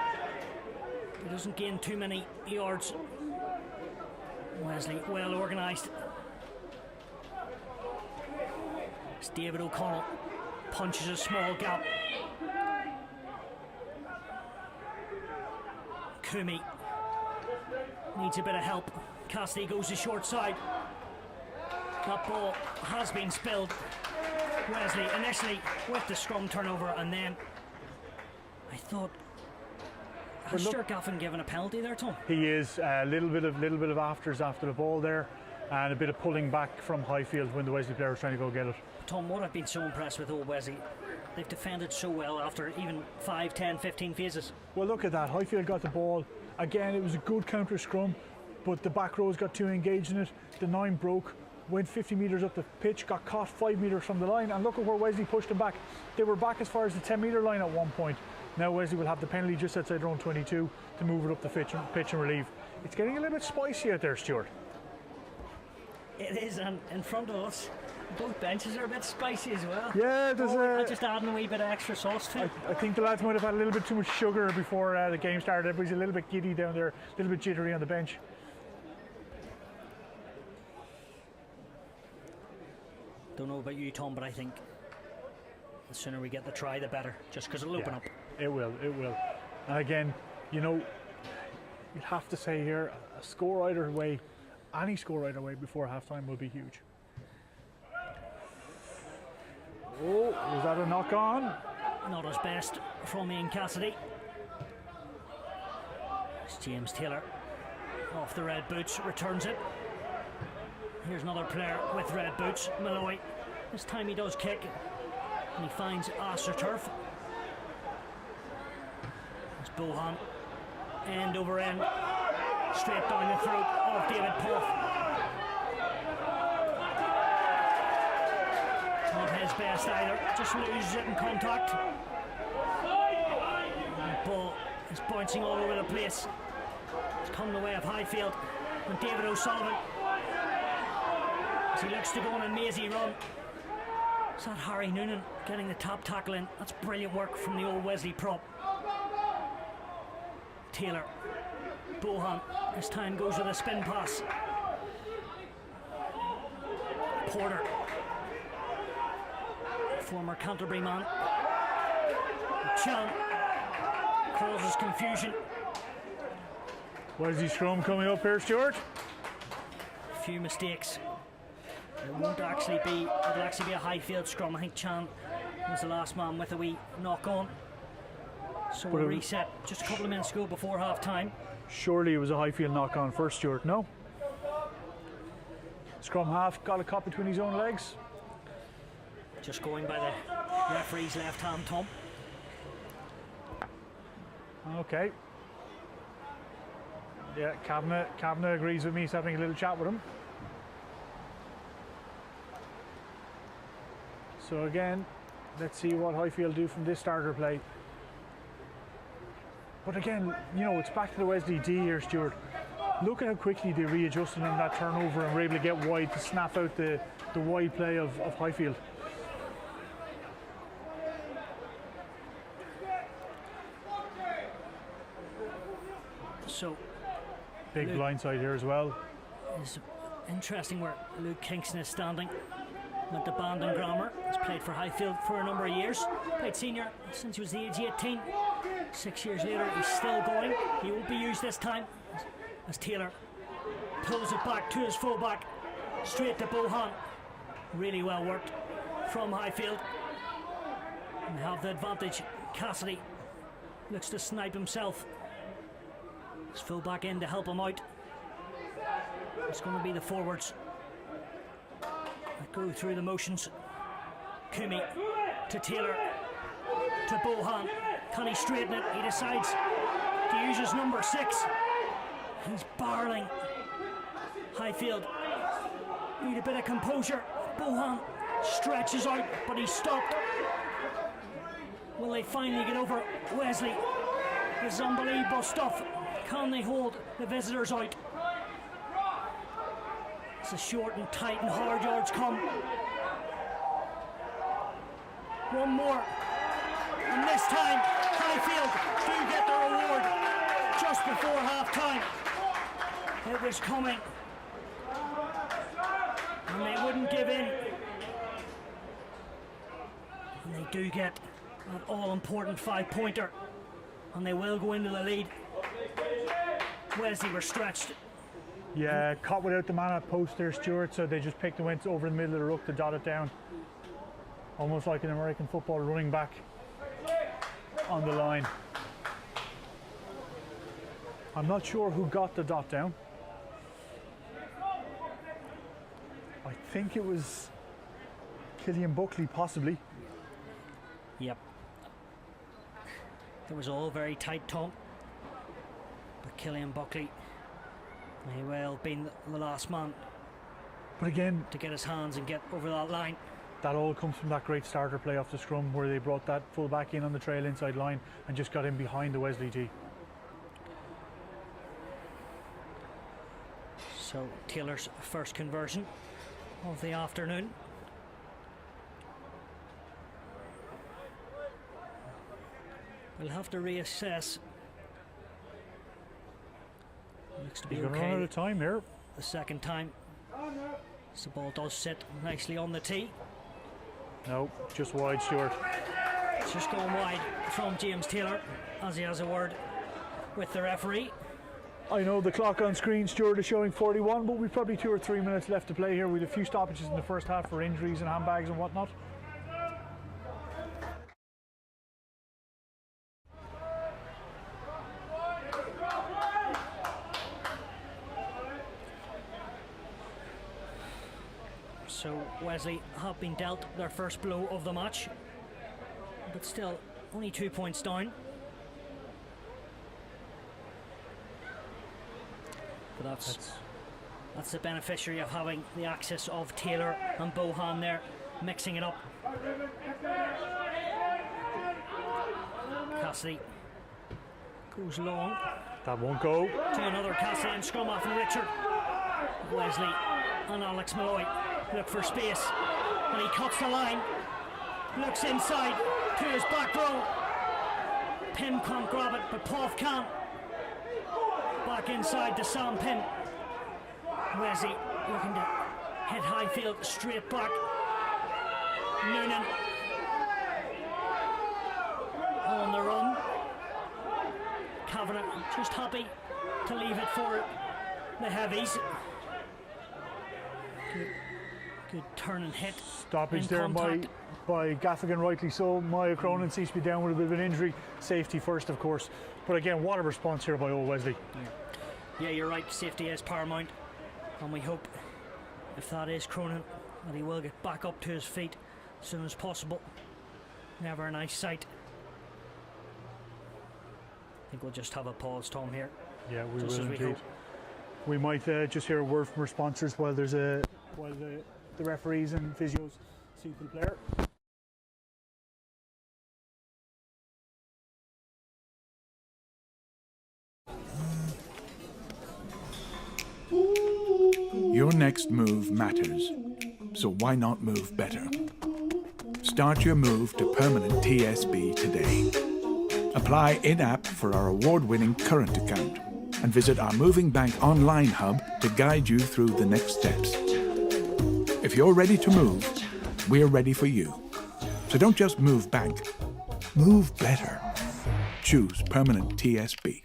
He doesn't gain too many yards. Wesley well organised. As David O'Connell punches a small gap. Kumi needs a bit of help. Cassidy goes to short side. That ball has been spilled. Wesley initially with the scrum turnover, and then I thought, has Stuart Gaffin given a penalty there, Tom? He is a little bit of afters after the ball there, and a bit of pulling back from Highfield when the Wesley player was trying to go get it. Tom, what I've been so impressed with old Wesley, they've defended so well after even 5, 10, 15 phases. Well, look at that. Highfield got the ball. Again, it was a good counter scrum, but the back rows got too engaged in it. The 9 broke, went 50 metres up the pitch, got caught 5 metres from the line, and look at where Wesley pushed them back. They were back as far as the 10-metre line at one point. Now Wesley will have the penalty just outside their own 22 to move it up the pitch and relieve. It's getting a little bit spicy out there, Stuart. It is, and in front of us, both benches are a bit spicy as well. Yeah, there's I'll just adding a wee bit of extra sauce to it. I think the lads might have had a little bit too much sugar before the game started. Everybody's a little bit giddy down there, a little bit jittery on the bench. Don't know about you, Tom, but I think the sooner we get the try, the better, just because it'll open up. It will. And again, you know, you'd have to say here, a score either way, any score either way before half-time will be huge. Oh, was that a knock-on? Not his best from Ian Cassidy. It's James Taylor off the red boots, returns it. Here's another player with red boots, Malloy. This time he does kick, and he finds AstroTurf. It's Bohan, end over end, straight down the throat of David Poff. Not his best either, just loses it in contact. The ball is bouncing all over the place. It's coming the way of Highfield and David O'Sullivan. As he looks to go on a mazy run. Is that Harry Noonan getting the top tackle in? That's brilliant work from the old Wesley prop. Taylor. Bohan. This time goes with a spin pass. Porter. Former Canterbury man. Chan causes confusion. Wesley scrum coming up here, Stuart. A few mistakes It'll actually be a Highfield scrum. I think Chan was the last man with a wee knock on. So we'll reset just a couple of minutes ago before half time. Surely it was a Highfield knock on first, Stuart. No? Scrum half got a caught between his own legs. Just going by the referee's left hand, Tom. Okay. Yeah, Kavanagh agrees with me. He's having a little chat with him. So again, let's see what Highfield do from this starter play. But again, you know, it's back to the Wesley D here, Stuart. Look at how quickly they readjusted on that turnover and were able to get wide to snap out the wide play of Highfield. So big blindside here as well. It's interesting where Luke Kingston is standing with the band and grammar. He's played for Highfield for a number of years. Played senior since he was the age 18. 6 years later, he's still going. He won't be used this time as Taylor pulls it back to his fullback, straight to Bohan. Really well worked from Highfield. And they have the advantage. Cassidy looks to snipe himself. His fullback in to help him out. It's going to be the forwards that go through the motions. Kumi to Taylor to Bohan. Can he straighten it? He decides to use his number 6. He's barreling. Highfield need a bit of composure. Bohan stretches out, but he's stopped. Will they finally get over Wesley? This is unbelievable stuff. Can they hold the visitors out? It's a short and tight and hard yards come. One more. And this time, Highfield do get the reward just before half time. It was coming. And they wouldn't give in. And they do get that all-important 5-pointer. And they will go into the lead. Wesley were stretched. Yeah, caught without the man at post there, Stuart, so they just picked and went over the middle of the ruck to dot it down. Almost like an American football running back on the line. I'm not sure who got the dot down. I think it was Killian Buckley, possibly. Yep. It was all very tight, Tom. But Killian Buckley may well have been the last man. But again, to get his hands and get over that line. That all comes from that great starter play off the scrum where they brought that full back in on the trail inside line and just got in behind the Wesley D. So Taylor's first conversion of the afternoon. We'll have to reassess. Looks to be He's going to okay. run out of time here. The second time. So the ball does sit nicely on the tee. No, just wide, Stuart. It's just going wide from James Taylor as he has a word with the referee. I know the clock on screen, Stuart, is showing 41, but we've probably 2 or 3 minutes left to play here with a few stoppages in the first half for injuries and handbags and whatnot. So Wesley have been dealt their first blow of the match, but still only 2 points down. But that's the beneficiary of having the access of Taylor and Bohan there, mixing it up. Cassidy goes long. That won't go. To another Cassidy and scrum off and Richard. Wesley and Alex Malloy look for space, and he cuts the line, looks inside to his back row. Pym can't grab it, but Poff can. Back inside to Sam Pym. Wesley looking to hit Highfield straight back. Noonan on the run. Kavanagh just happy to leave it for the heavies. Good turn and hit. Stoppage in there contact. by Gaffigan, rightly so. Maya Cronin seems to be down with a bit of an injury. Safety first, of course. But again, what a response here by old Wesley. Yeah, you're right. Safety is paramount. And we hope, if that is Cronin, that he will get back up to his feet as soon as possible. Never a nice sight. I think we'll just have a pause, Tom, here. Yeah, we Just will as we indeed. hope. We might just hear a word from our sponsors while the referees and physios see the player. Your next move matters, so why not move better? Start your move to permanent TSB today. Apply in-app for our award-winning current account and visit our Moving Bank online hub to guide you through the next steps. If you're ready to move, we're ready for you. So don't just move bank, move better. Choose permanent TSB.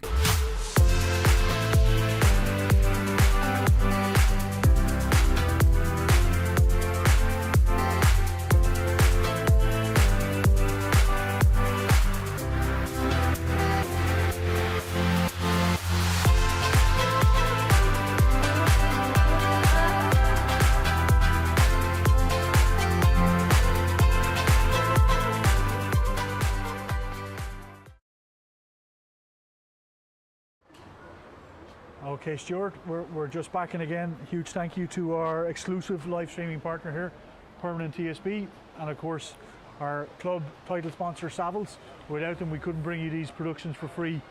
Okay, Stuart, we're just back in again. Huge thank you to our exclusive live streaming partner here, Permanent TSB, and of course our club title sponsor, Savills. Without them, we couldn't bring you these productions for free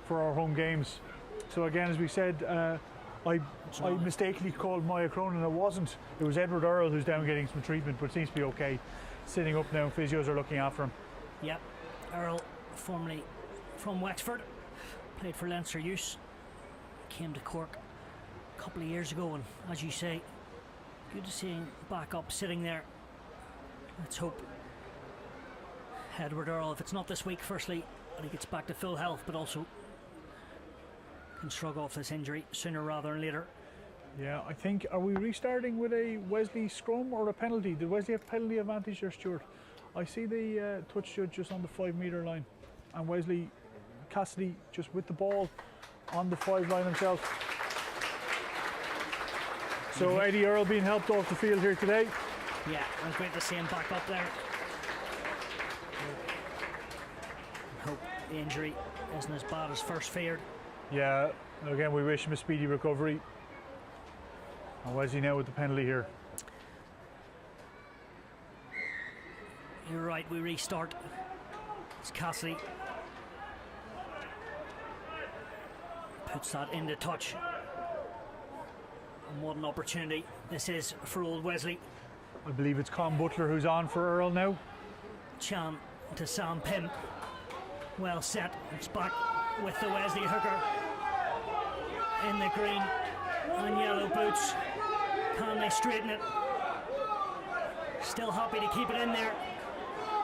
for our home games. So again, as we said, I mistakenly called Maya Cronin. It wasn't. It was Edward Earl who's down getting some treatment, but seems to be okay. Sitting up now, physios are looking after him. Yep, Earl, formerly from Wexford, played for Leinster Youth. Came to Cork a couple of years ago, and as you say, good to see him back up sitting there. Let's hope Edward Earl, if it's not this week, firstly that he gets back to full health, but also can shrug off this injury sooner rather than later. Yeah, I think, are we restarting with a Wesley scrum or a penalty? Did Wesley have penalty advantage there, Stuart? I see the touch judge just on the 5 metre line, and Wesley Cassidy just with the ball on the 5 line himself. So Eddie Earl being helped off the field here today. Yeah, and great to see him back up there. Hope the injury isn't as bad as first feared. Yeah, again we wish him a speedy recovery. And Wesley now with the penalty here. You're right, we restart. It's Cassidy. Puts that into touch. And what an opportunity this is for old Wesley. I believe it's Con Butler who's on for Earl now. Chan to Sam Pym. Well set. It's back with the Wesley hooker. In the green and yellow boots. Can they straighten it? Still happy to keep it in there.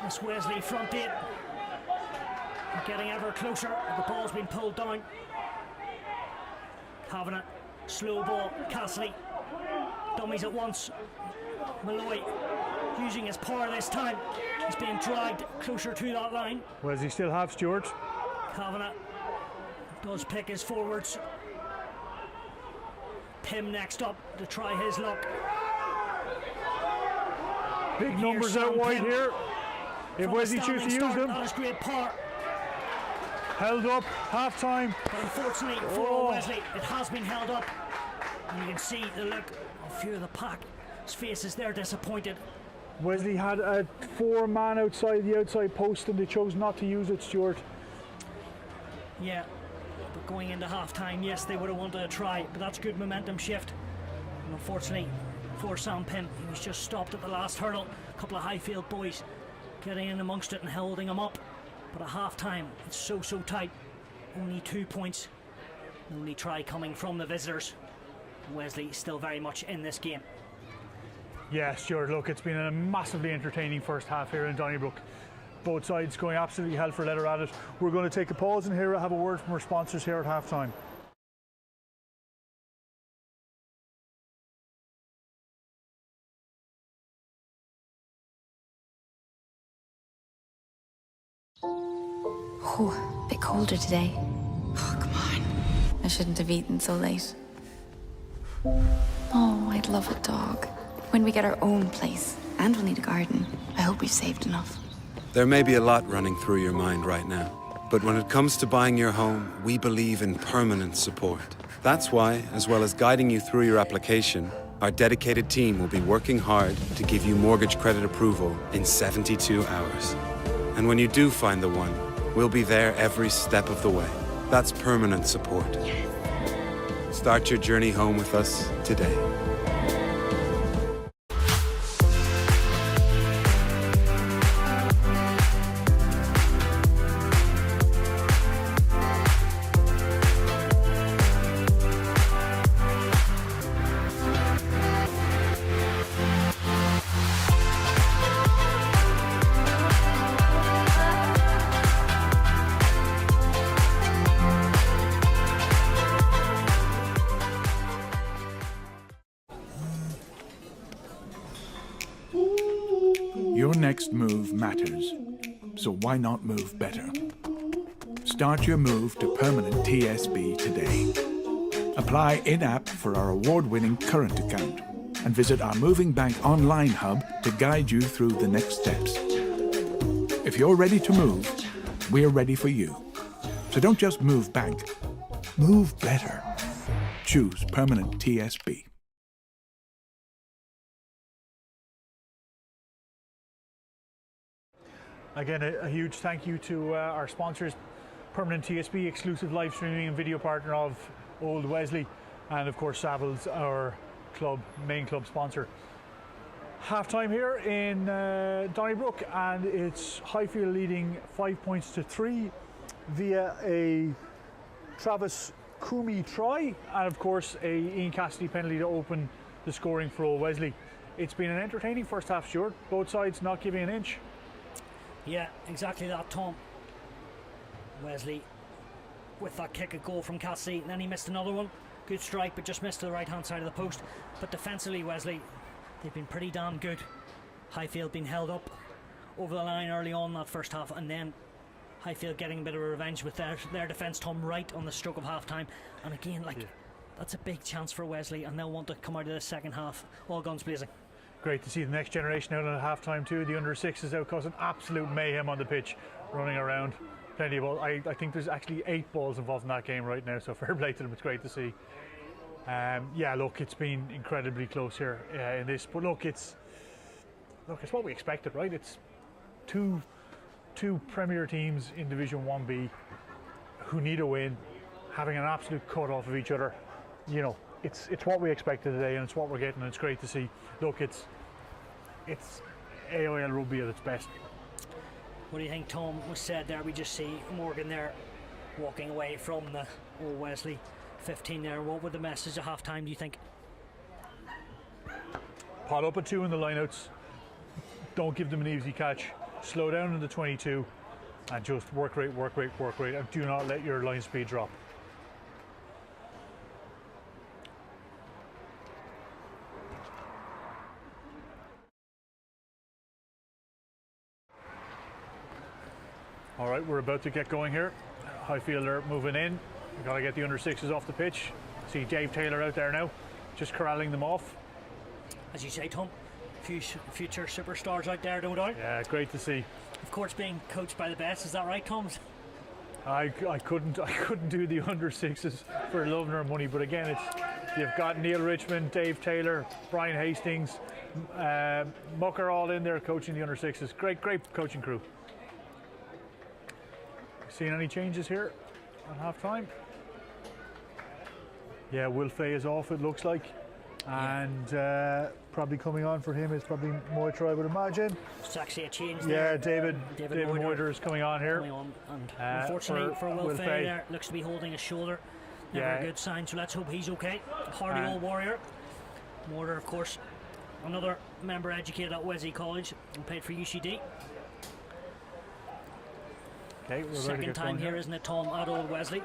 This Wesley front eight. Getting ever closer. The ball's been pulled down. Having it, slow ball, Cassidy, dummies at once, Malloy using his power this time, he's being dragged closer to that line. Wesley still have Stuart. Kavanagh does pick his forwards. Pym next up to try his luck. Big numbers out wide here. If Wesley chooses to use them. That is great power. Held up, half time. But unfortunately for Wesley, it has been held up. And you can see the look of few of the pack. His faces, they're disappointed. Wesley had a 4-man outside the outside post and they chose not to use it, Stuart. Yeah, but going into half time, yes, they would have wanted to try, but that's good momentum shift. And unfortunately for Sam Pym, he was just stopped at the last hurdle. A couple of Highfield boys getting in amongst it and holding him up. But at half time, it's so tight. Only 2 points. The only try coming from the visitors. Wesley still very much in this game. Yeah, Stuart, look, it's been a massively entertaining first half here in Donnybrook. Both sides going absolutely hell for leather at it. We're going to take a pause and have a word from our sponsors here at half time. Oh, a bit colder today. Oh, come on. I shouldn't have eaten so late. Oh, I'd love a dog. When we get our own place, and we'll need a garden, I hope we've saved enough. There may be a lot running through your mind right now, but when it comes to buying your home, we believe in permanent support. That's why, as well as guiding you through your application, our dedicated team will be working hard to give you mortgage credit approval in 72 hours. And when you do find the one, we'll be there every step of the way. That's permanent support. Start your journey home with us today. Your next move matters, so why not move better? Start your move to permanent TSB today. Apply in-app for our award-winning current account and visit our Moving Bank online hub to guide you through the next steps. If you're ready to move, we're ready for you. So don't just move bank, move better. Choose permanent TSB. Again, a huge thank you to our sponsors, Permanent TSB, exclusive live streaming and video partner of Old Wesley, and of course Savills, our main club sponsor. Half time here in Donnybrook, and it's Highfield leading 5 points to 3 via a Travis Coomey try, and of course a Ian Cassidy penalty to open the scoring for Old Wesley. It's been an entertaining first half, Stuart. Both sides not giving an inch. Yeah, exactly that, Tom. Wesley with that kick, a goal from Cassidy, and then he missed another one. Good strike, but just missed to the right hand side of the post. But defensively, Wesley, they've been pretty damn good. Highfield being held up over the line early on that first half, and then Highfield getting a bit of a revenge with their defence, Tom, right on the stroke of half time. And again, that's a big chance for Wesley, and they'll want to come out of the second half all guns blazing. Great to see the next generation out at half time too. The under sixes out causing absolute mayhem on the pitch, running around. Plenty of balls. I think there's actually 8 balls involved in that game right now, so fair play to them. It's great to see. Yeah, look, it's been incredibly close here in this, but look, it's what we expected, right? It's two Premier teams in Division 1B who need a win, having an absolute cut off of each other. You know, it's what we expected today, and it's what we're getting, and it's great to see. Look, it's AIL rugby at its best. What do you think, Tom? Was said there, we just see Morgan there walking away from the Old Wesley 15 there. What would the message at half time, do you think? Pot up at 2 in the lineouts. Don't give them an easy catch. Slow down in the 22 and just work rate, and do not let your line speed drop. All right, we're about to get going here. Highfield are moving in. We've got to get the under sixes off the pitch. See Dave Taylor out there now, just corralling them off. As you say, Tom, future superstars out there, no doubt. Yeah, great to see. Of course, being coached by the best, is that right, Tom? I couldn't do the under sixes for love nor money, but again, you've got Neil Richmond, Dave Taylor, Brian Hastings, Mucker all in there coaching the under sixes. Great coaching crew. Seen any changes here at half time? Yeah, Will Fay is off, it looks like, and probably coming on for him is probably Moitra, I would imagine. It's actually a change there. Yeah, David Moitra is coming on here. And unfortunately for Will Fay there, looks to be holding his shoulder. Never a good sign, so let's hope he's okay. Hardy old warrior. Moitra, of course, another member educated at Wesley College and played for UCD. Okay, we're second time here, isn't it, Tom, at Old Wesley?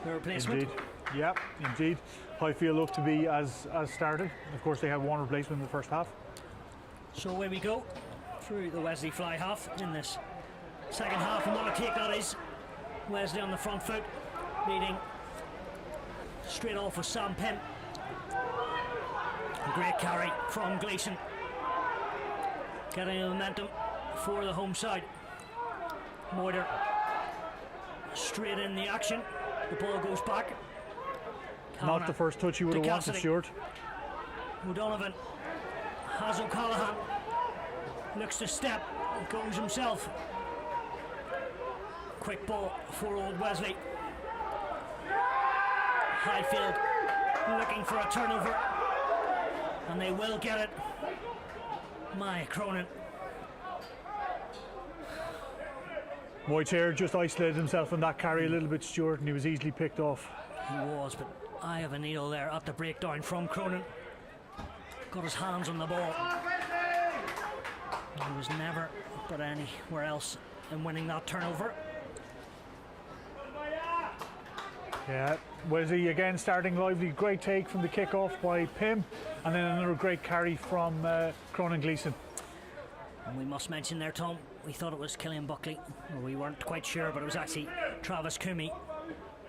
The replacement. Indeed. Yep, indeed. Highfield look to be as started. Of course, they had one replacement in the first half. So away we go through the Wesley fly half in this second half and what a take that is. Wesley on the front foot, leading straight off with Sam Penn. A great carry from Gleeson, getting the momentum for the home side. Moiter straight in the action, the ball goes back. Not the first touch you would have wanted, Stuart. O'Donovan has O'Callaghan, looks to step, goes himself. Quick ball for old Wesley. Highfield looking for a turnover, and they will get it. My Cronin. Moiter just isolated himself on that carry a little bit, Stuart, and he was easily picked off. He was, but I have a needle there at the breakdown from Cronin. Got his hands on the ball. He was never put anywhere else in winning that turnover. Yeah, Wesley again starting lively. Great take from the kick-off by Pym, and then another great carry from Cronin Gleeson. And we must mention there, Tom, we thought it was Killian Buckley. Well, we weren't quite sure, but it was actually Travis Coomey.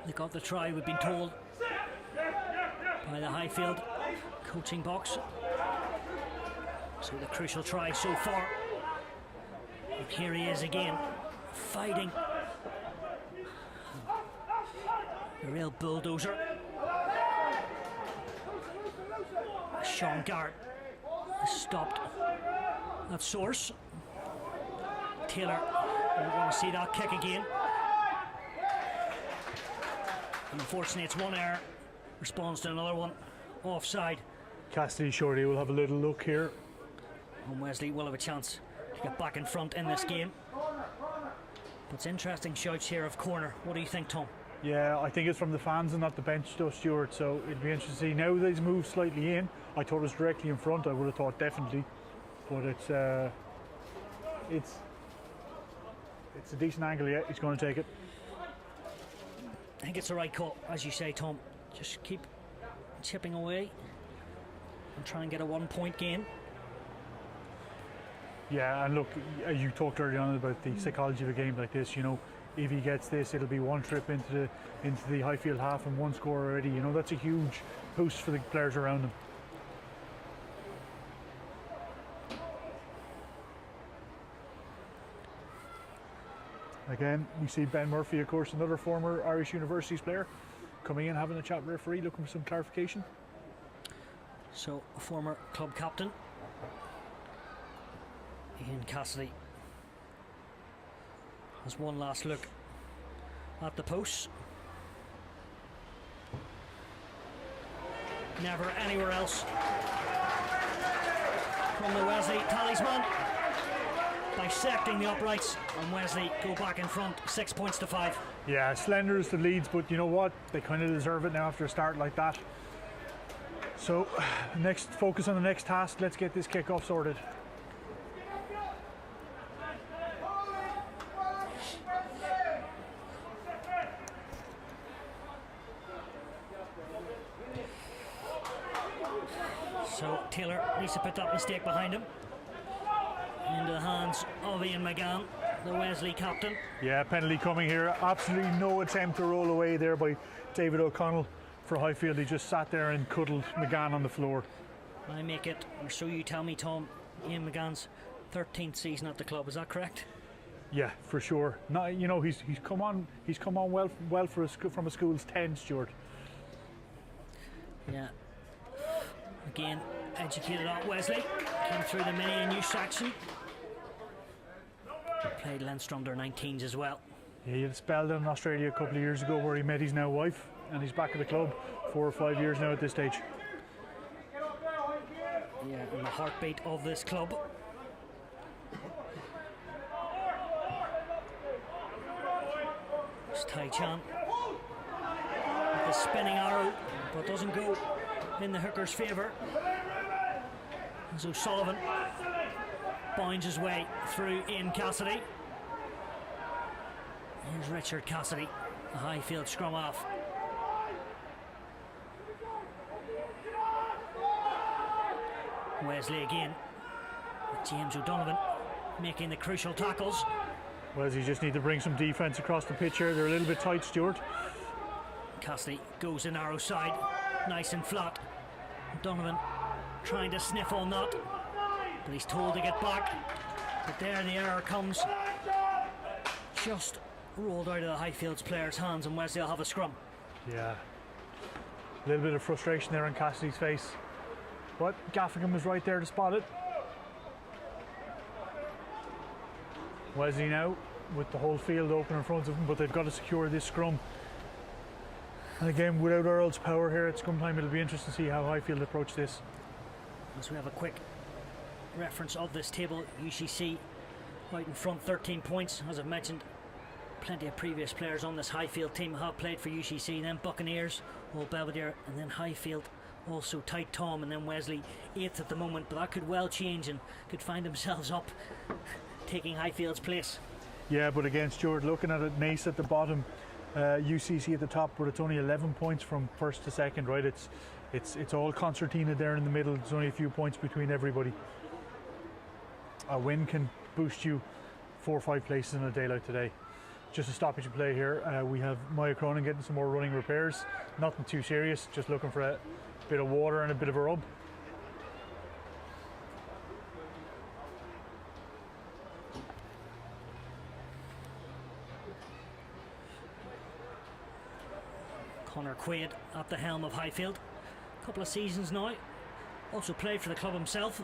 They got the try, we've been told, by the Highfield coaching box. So the crucial try so far. And here he is again, fighting. A real bulldozer. Sean Garrett has stopped at source. Taylor, we want to see that kick again. Unfortunately, it's one error, responds to another one, offside. Cassidy Shorty will have a little look here. And Wesley will have a chance to get back in front in this game. But it's interesting shouts here of corner. What do you think, Tom? Yeah, I think it's from the fans and not the bench though, Stuart, so it'd be interesting to see. Now that he's moved slightly in, I thought it was directly in front, I would have thought definitely. But it's a decent angle, yeah, he's going to take it. I think it's the right call, as you say, Tom. Just keep chipping away and try and get a 1 point gain. Yeah, and look, you talked earlier on about the psychology of a game like this. You know, if he gets this, it'll be one trip into the Highfield half and one score already. You know, that's a huge boost for the players around him. Again, we see Ben Murphy, of course, another former Irish Universities player, coming in, having a chat with referee, looking for some clarification. So, a former club captain, Ian Cassidy, has one last look at the posts. Never anywhere else from the Wesley talisman. Dissecting the uprights, and Wesley go back in front, 6 points to 5. Yeah, slender is the leads, but you know what? They kind of deserve it now after a start like that. So, next focus on the next task. Let's get this kickoff sorted. So Taylor needs to put that mistake behind him. Into the hands of Ian McGann, the Wesley captain. Yeah, penalty coming here. Absolutely no attempt to roll away there by David O'Connell for Highfield. He just sat there and cuddled McGann on the floor. I make it, or so you tell me, Tom, Ian McGann's 13th season at the club. Is that correct? Yeah, for sure. Not, you know, he's come on well for from a school's 10, Stuart. Yeah. Again, educated at Wesley. Came through the mini and youth section. Played Leinster under 19s as well. Yeah, he had a spell down in Australia a couple of years ago where he met his now wife, and he's back at the club 4 or 5 years now at this stage. Yeah, and the heartbeat of this club. It's Tai Chan with the spinning arrow, but doesn't go in the hooker's favour. As O'Sullivan binds his way through Ian Cassidy. Here's Richard Cassidy, the Highfield scrum half. Wesley again, with James O'Donovan making the crucial tackles. Wesley just need to bring some defence across the pitch here. They're a little bit tight, Stuart. Cassidy goes a narrow side, nice and flat. Donovan trying to sniff on that, but he's told to get back. But there the error comes. Just rolled out of the Highfield's players' hands, and Wesley will have a scrum. Yeah. A little bit of frustration there on Cassidy's face. But Gaffigan was right there to spot it. Wesley now with the whole field open in front of him, but they've got to secure this scrum. And again, without Earl's power here at scrum time, it'll be interesting to see how Highfield approach this. As we have a quick reference of this table, UCC right in front, 13 points. As I've mentioned, plenty of previous players on this Highfield team have played for UCC, then Buccaneers, Old Belvedere, and then Highfield. Also tight Tom, and then Wesley 8th at the moment, but that could well change and could find themselves up taking Highfield's place. Yeah, but again, Stuart, looking at it, Nace at the bottom, UCC at the top, but it's only 11 points from first to second, right? It's all concertina there in the middle. There's only a few points between everybody. A win can boost you 4 or 5 places in a day like today. Just a stoppage of play here. We have Maya Cronin getting some more running repairs. Nothing too serious, just looking for a bit of water and a bit of a rub. Conor Quaid at the helm of Highfield. A couple of seasons now. Also played for the club himself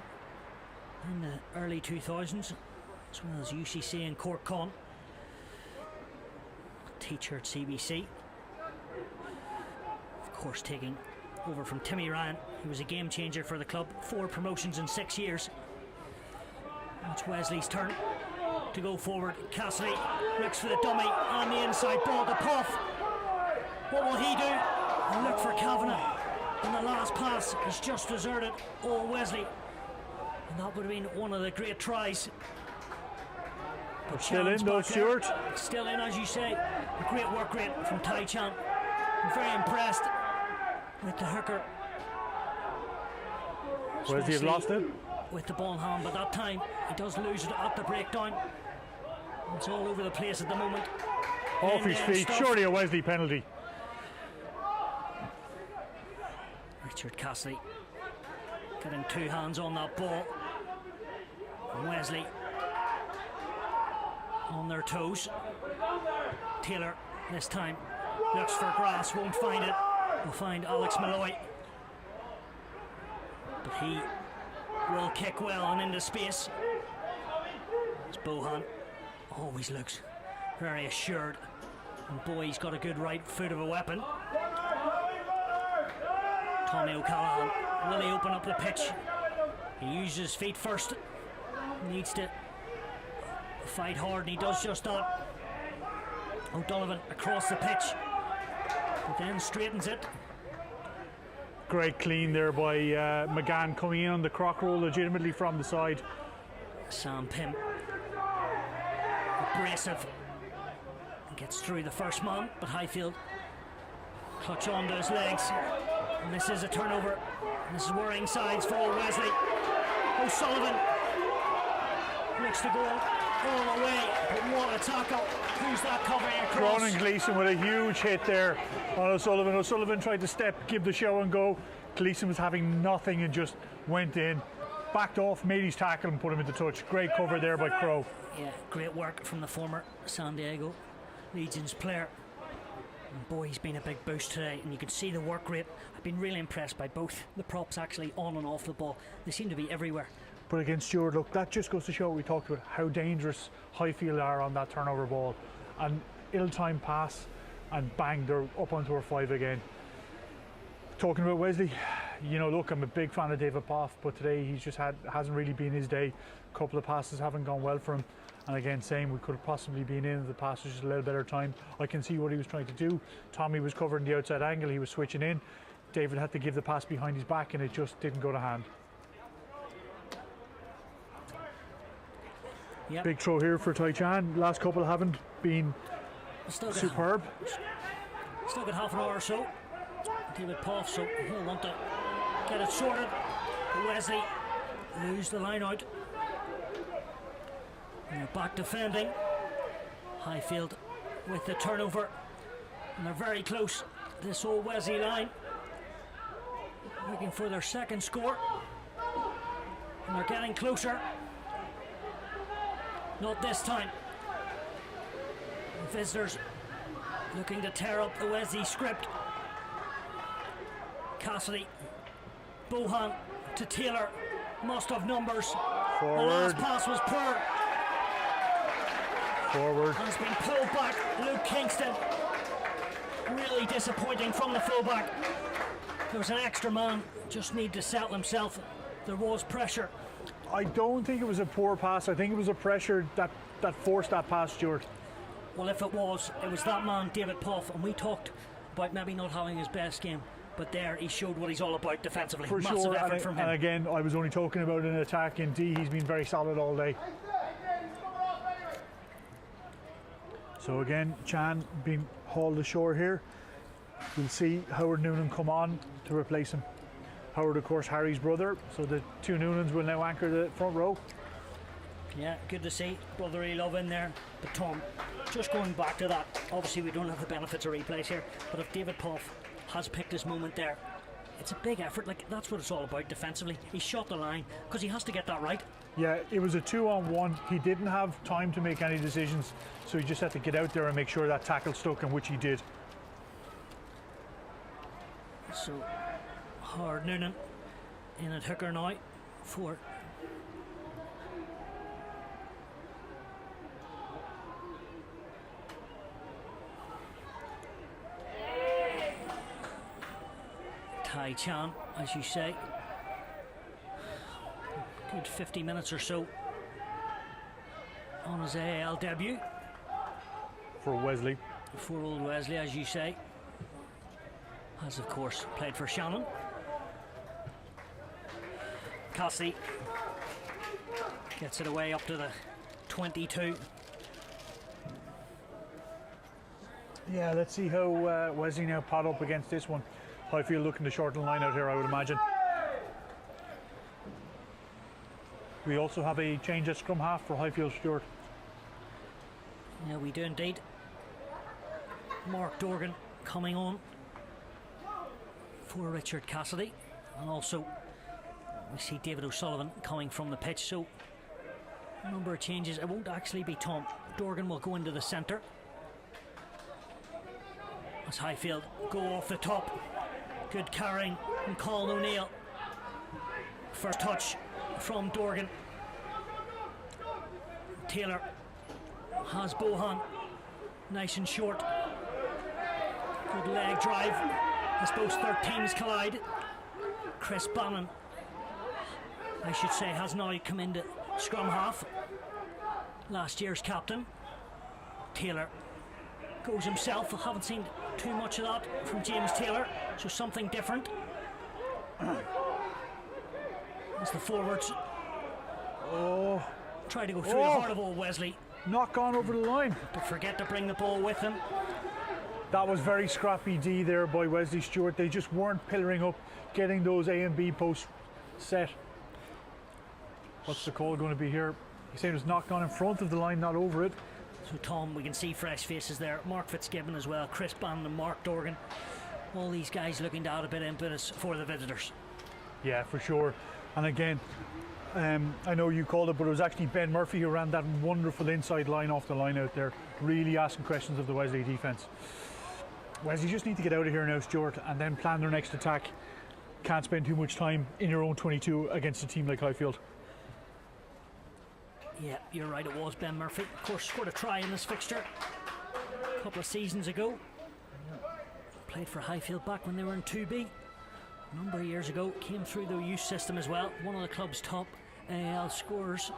in the early 2000s, as well as UCC and Cork Con. Teacher at CBC. Of course, taking over from Timmy Ryan, who was a game changer for the club. 4 promotions in 6 years. It's Wesley's turn to go forward. Cassidy looks for the dummy on the inside ball to Puff. What will he do? And look for Kavanagh. And the last pass is just deserted. Oh, Wesley. And that would have been one of the great tries. But still in though, Stuart. Still in, as you say. A great work rate from Tai Chan. I'm very impressed with the hooker. Wesley have lost it. With the ball in hand, but that time he does lose it at the breakdown. It's all over the place at the moment. Off his feet, surely a Wesley penalty. Richard Cassidy getting 2 hands on that ball. And Wesley on their toes. Taylor this time looks for grass, won't find it. Will find Alex Malloy, but he will kick well and into space. As Bohan always looks very assured, and boy, he's got a good right foot of a weapon. Tommy O'Callaghan, will he open up the pitch? He uses his feet first, needs to fight hard, and he does just that. O'Donovan across the pitch, but then straightens it. Great clean there by McGann, coming in on the croc roll legitimately from the side. Sam Pym, abrasive, gets through the first man, but Highfield clutch onto his legs, and this is a turnover. And this is worrying signs for Wesley. O'Sullivan looks to go all the way, but what a tackle. Who's that covering across? Cronin Gleeson with a huge hit there on O'Sullivan. O'Sullivan tried to step, give the show and go. Gleeson was having nothing and just went in, backed off, made his tackle and put him into touch. Great cover there by Crow. Yeah, great work from the former San Diego Legions player. And boy, he's been a big boost today, and you can see the work rate. I've been really impressed by both the props actually on and off the ball. They seem to be everywhere. But against Stuart, look, that just goes to show what we talked about, how dangerous Highfield are on that turnover ball. An ill-timed pass, and bang, they're up onto our 5 again. Talking about Wesley, you know, look, I'm a big fan of David Poff, but today he's just hasn't really been his day. A couple of passes haven't gone well for him. And again, same, we could have possibly been in if the pass was just a little better time. I can see what he was trying to do. Tommy was covering the outside angle, he was switching in. David had to give the pass behind his back, and it just didn't go to hand. Yep. Big throw here for Tai Chan. Last couple haven't been superb. Still got half an hour or so. David Poff, so he'll want to get it sorted. But Wesley lose the line out. And they're back defending. Highfield with the turnover, and they're very close. This old Wesley line, looking for their second score, and they're getting closer. Not this time. The visitors looking to tear up the Wesley script. Cassidy, Bohan to Taylor, must have numbers. Forward. The last pass was poor. Forward. Has been pulled back. Luke Kingston, really disappointing from the fullback. There was an extra man, just need to settle himself. There was pressure. I don't think it was a poor pass. I think it was a pressure that forced that pass, Stuart. Well, if it was that man, David Puff, and we talked about maybe not having his best game, but there he showed what he's all about defensively. For Massive sure, effort from him. and again, I was only talking about an attack in D. He's been very solid all day. So again, Chan being hauled ashore here. We'll see Howard Noonan come on to replace him. Howard, of course, Harry's brother, so the two Noonans will now anchor the front row. Yeah, good to see brotherly love in there. But Tom, just going back to that, obviously we don't have the benefits of replays here, but if David Puff has picked his moment there, it's a big effort. Like, that's what it's all about defensively. He shot the line because he has to get that right. Yeah, it was a 2-on-1. He didn't have time to make any decisions, so he just had to get out there and make sure that tackle stuck, and which he did. So Howard Noonan in at hooker now for Tai Chan, as you say. Good 50 minutes or so on his AIL debut. For Wesley. For old Wesley, as you say. Has, of course, played for Shannon. Cassidy gets it away up to the 22. Yeah, let's see how Wesley now pot up against this one. Highfield looking to shorten the line out here, I would imagine. We also have a change at scrum half for Highfield, Stuart. Yeah, we do indeed. Mark Dorgan coming on for Richard Cassidy, and also we see David O'Sullivan coming from the pitch. So a number of changes. It won't actually be Tom. Dorgan will go into the centre as Highfield go off the top. Good carrying from Colin O'Neill. First touch from Dorgan. Taylor has Bohan, nice and short. Good leg drive as both 13s collide. Chris Bannon, I should say, has now come into scrum half. Last year's captain. Taylor goes himself. I haven't seen too much of that from James Taylor, so something different. As the forwards try to go through the heart of old Wesley. Not gone over the line. Don't forget to bring the ball with him. That was very scrappy D there by Wesley Stewart. They just weren't pillaring up, getting those A and B posts set. What's the call going to be here? He's saying it was not gone in front of the line, not over it. So Tom, we can see fresh faces there. Mark Fitzgibbon as well, Chris Bannon and Mark Dorgan. All these guys looking to add a bit of impetus for the visitors. Yeah, for sure. And again, I know you called it, but it was actually Ben Murphy who ran that wonderful inside line off the line out there, really asking questions of the Wesley defence. Wesley just need to get out of here now, Stuart, and then plan their next attack. Can't spend too much time in your own 22 against a team like Highfield. Yeah, you're right, it was Ben Murphy. Of course, scored a try in this fixture a couple of seasons ago. Played for Highfield back when they were in 2B. A number of years ago, came through the youth system as well. One of the club's top AIL scorers.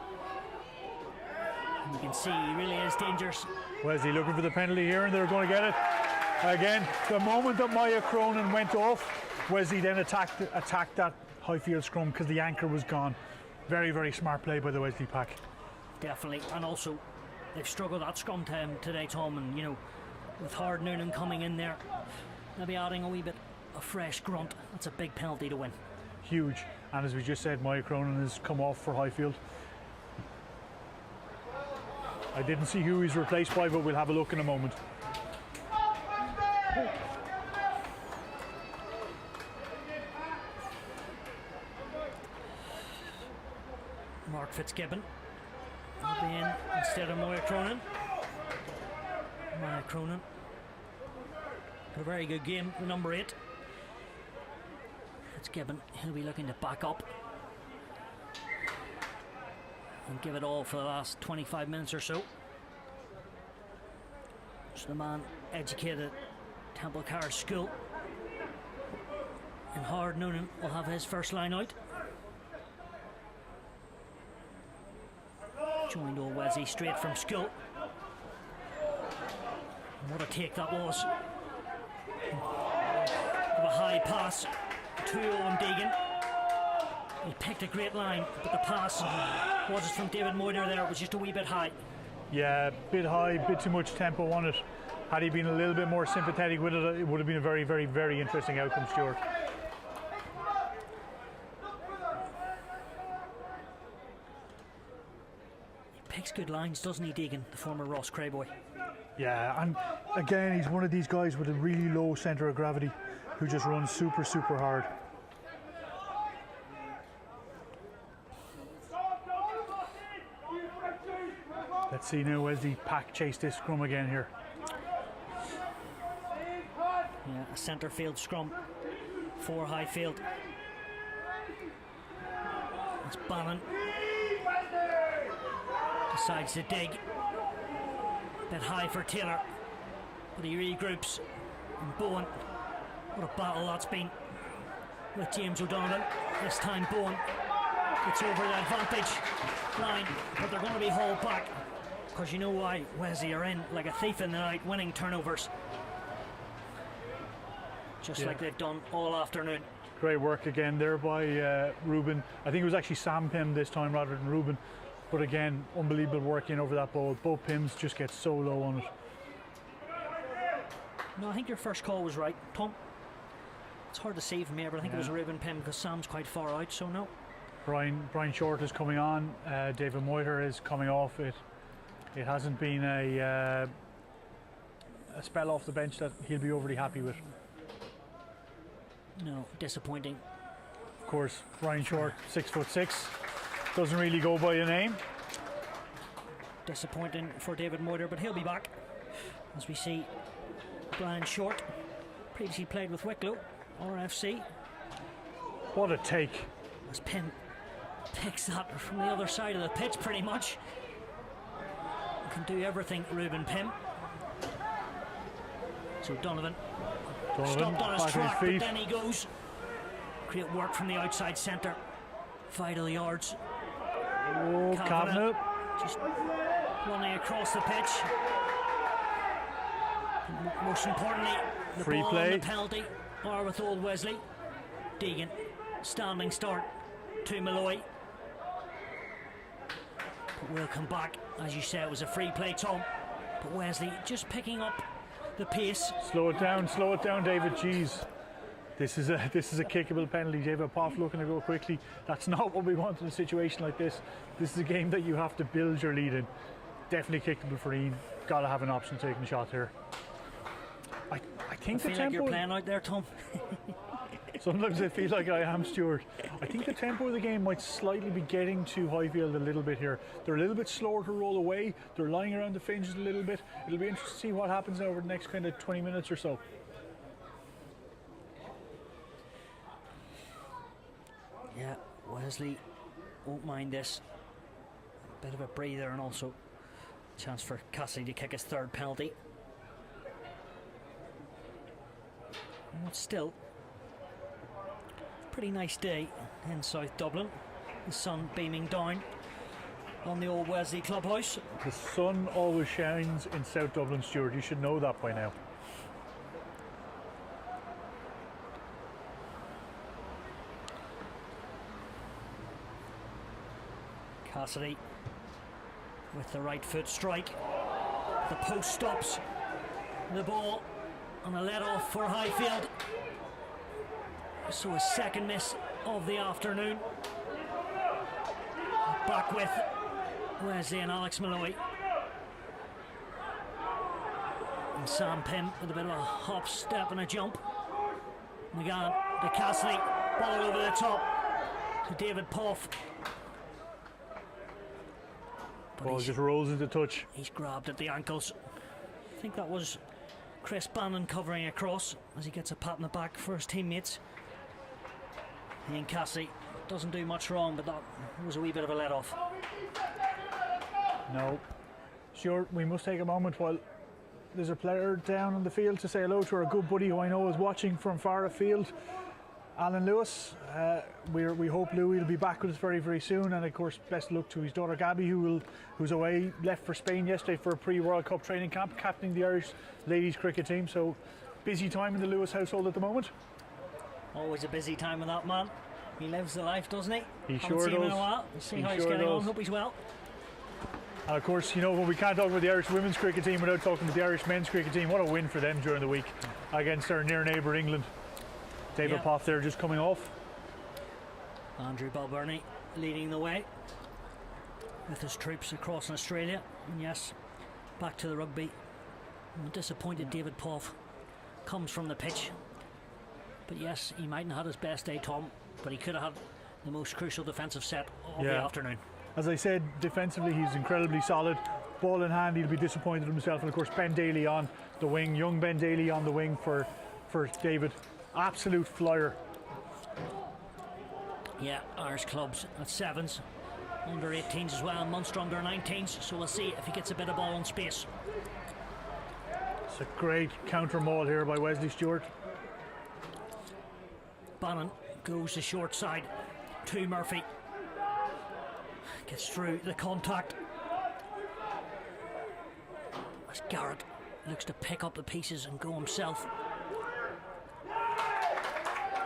And you can see he really is dangerous. Wesley looking for the penalty here, and they're going to get it. Again, the moment that Maya Cronin went off, Wesley then attacked that Highfield scrum because the anchor was gone. Very, very smart play by the Wesley pack. Definitely, and also they've struggled at scrum time today, Tom, and you know, with Howard Noonan coming in there, maybe adding a wee bit of fresh grunt. That's a big penalty to win. Huge, and as we just said, Maya Cronin has come off for Highfield. I didn't see who he's replaced by, but we'll have a look in a moment. Mark Fitzgibbon will be in instead of Moya Cronin. Moya Cronin had a very good game, the number 8. Fitzgibbon, he'll be looking to back up and give it all for the last 25 minutes or so. So the man educated at Temple Carriage School. And Howard Noonan will have his first line out. Joined old Wesley straight from school. And what a take that was. Of a high pass to Owen Deegan. He picked a great line, but the pass wasn't from David Moyder there. It was just a wee bit high. Yeah, bit high, bit too much tempo on it. Had he been a little bit more sympathetic with it, it would have been a very, very, very interesting outcome, Stuart. He picks good lines, doesn't he, Deegan, the former Ross Crayboy? Yeah, and again, he's one of these guys with a really low centre of gravity who just runs super, super hard. Let's see now, Wesley pack chase this scrum again here. Yeah, a centre field scrum for Highfield. As Bannon decides to dig. A bit high for Taylor, but he regroups. And Bowen, what a battle that's been with James O'Donovan. This time Bowen gets over the advantage line, but they're going to be hauled back. Because you know why? Wesley are in like a thief in the night, winning turnovers. Just like they've done all afternoon. Great work again there by Ruben. I think it was actually Sam Pym this time rather than Ruben. But again, unbelievable work in over that ball. Both Pyms just get so low on it. No, I think your first call was right, Tom. It's hard to see from here, but I think it was Ruben Pym because Sam's quite far out, so no. Brian Short is coming on. David Moyder is coming off it. It hasn't been a spell off the bench that he'll be overly happy with. No, disappointing. Of course, Brian Short, 6'6", doesn't really go by a name. Disappointing for David Moyder, but he'll be back. As we see Brian Short, previously played with Wicklow, RFC. What a take. As Pym picks that from the other side of the pitch pretty much. Can do everything, Ruben Pym. So Donovan stopped on his track, but then he goes. Great work from the outside centre. Vital yards. Oh, Kavanagh. Just running across the pitch. Most importantly, the Free ball play. and the penalty are with old Wesley. Deegan, standing start to Malloy. But we'll come back. As you said, it was a free play, Tom. But Wesley just picking up the pace. Slow it down, David. Jeez. This is a kickable penalty. David Poff looking to go quickly. That's not what we want in a situation like this. This is a game that you have to build your lead in. Definitely kickable for Ian. Got to have an option taking a shot here. I think I feel like you're playing out there, Tom. Sometimes I feel like I am, Stuart. I think the tempo of the game might slightly be getting to Highfield a little bit here. They're a little bit slower to roll away. They're lying around the fringes a little bit. It'll be interesting to see what happens over the next kind of 20 minutes or so. Yeah, Wesley won't mind this. A bit of a breather and also a chance for Cassidy to kick his third penalty. But still, pretty nice day in South Dublin. The sun beaming down on the old Wesley clubhouse. The sun always shines in South Dublin, Stuart. You should know that by now. Cassidy with the right foot strike. The post stops the ball and a let off for Highfield. So a second miss of the afternoon. Back with Wesley and Alex Malloy. And Sam Pym with a bit of a hop, step and a jump. McGann to Cassidy, ball over the top to David Poff. But Ball just rolls into touch. he's grabbed at the ankles. I think that was Chris Bannon covering across as he gets a pat in the back for his teammates. Ian Cassidy doesn't do much wrong, but that was a wee bit of a let off. No. Sure, we must take a moment while there's a player down on the field to say hello to our good buddy who I know is watching from far afield, Alan Lewis. We hope Louis will be back with us very, very soon, and of course best of luck to his daughter Gabby, who's away, left for Spain yesterday for a pre-World Cup training camp, captaining the Irish ladies cricket team. So busy time in the Lewis household at the moment. Always a busy time with that man. He lives the life, doesn't he? He Haven't sure seen him in does. a while. We'll see He how he's sure getting on. does. Hope he's well. And of course, you know, when we can't talk about the Irish women's cricket team without talking about the Irish men's cricket team. What a win for them during the week against our near neighbour England. David Yeah. Poff there just coming off. Andrew Balburney leading the way with his troops across in Australia. And yes, back to the rugby. I'm disappointed David Poff comes from the pitch. But yes, he mightn't have had his best day, Tom, but he could have had the most crucial defensive set of the Yeah. afternoon. As I said, defensively he's incredibly solid. Ball in hand, he'll be disappointed in himself. And of course Ben Daly on the wing, young Ben Daly on the wing for David. Absolute flyer. Yeah, Irish clubs at sevens, under 18s as well, Munster under 19s. So we'll see if he gets a bit of ball in space. It's a great counter maul here by Wesley Stewart. Bannon goes the short side to Murphy. Gets through the contact. As Garrett looks to pick up the pieces and go himself.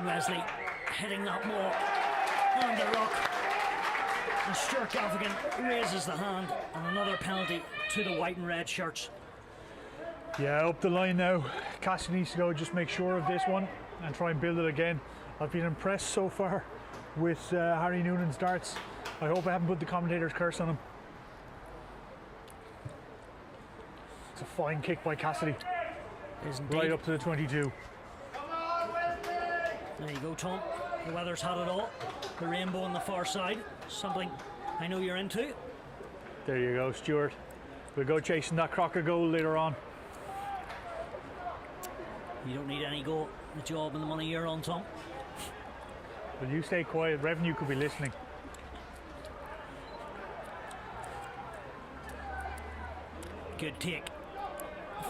Wesley hitting that maul on the rock. And Stuart Gaffigan raises the hand, and another penalty to the white and red shirts. Yeah, up the line now. Cassidy needs to go just make sure of this one and try and build it again. I've been impressed so far with Harry Noonan's darts. I hope I haven't put the commentator's curse on him. It's a fine kick by Cassidy, Is indeed. right up to the 22. There you go, Tom. The weather's had it all. The rainbow on the far side, something I know you're into. There you go, Stuart. We'll go chasing that Crocker goal later on. You don't need any goal. The job and the money you're on, Tom. Will you stay quiet? Revenue could be listening. Good take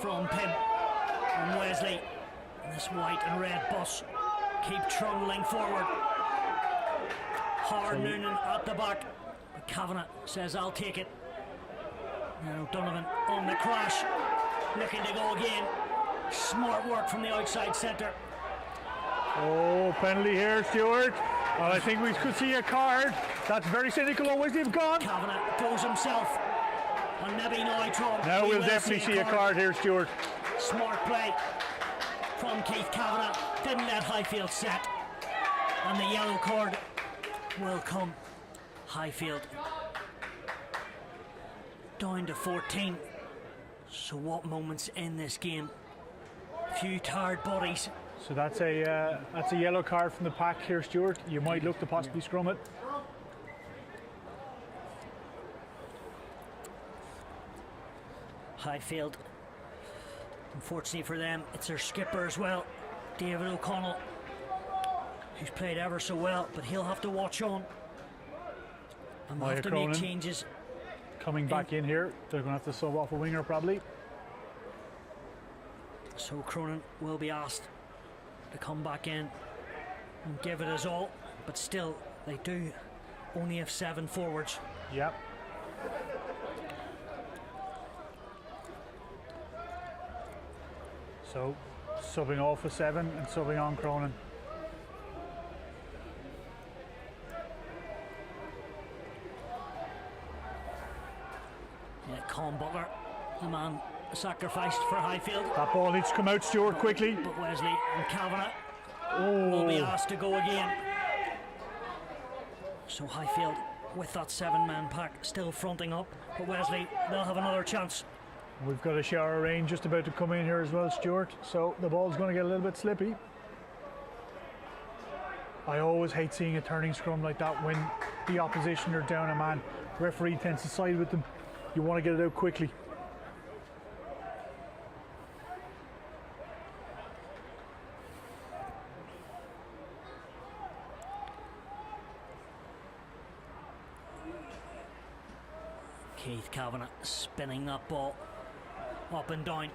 from Pym and Wesley. This white and red bus keep trundling forward. Hard Noonan at the back. But Kavanagh says, I'll take it. Now Donovan on the crash. Looking to go again. Smart work from the outside centre. Oh, penalty here, Stuart. Well, I think we could see a card. That's very cynical. Always they've gone. Kavanagh goes himself. And maybe now, Tom. Now we we'll will definitely see a card here, Stuart. Smart play from Keith Kavanagh. Didn't let Highfield set. And the yellow card will come. Highfield down to 14. So what moments in this game? Few tired bodies. So that's a yellow card from the pack here, Stuart. You might look to possibly scrum it. Highfield, unfortunately for them, it's their skipper as well, David O'Connell, who's played ever so well, but he'll have to watch on. And they'll have to make changes. Coming back in here, they're going to have to sub off a winger probably. So Cronin will be asked to come back in and give it his all, but still they do only have 7 forwards. Yep. So subbing off a 7 and subbing on Cronin. Yeah, Colin Butler, the man sacrificed for Highfield. That ball needs to come out, Stuart, quickly. But Wesley and Kavanagh will be asked to go again. So Highfield with that 7-man pack still fronting up, but Wesley, they'll have another chance. We've got a shower of rain just about to come in here as well, Stuart, so the ball's going to get a little bit slippy. I always hate seeing a turning scrum like that when the opposition are down a man. Referee tends to side with them. You want to get it out quickly. Keith Kavanagh spinning that ball up and down.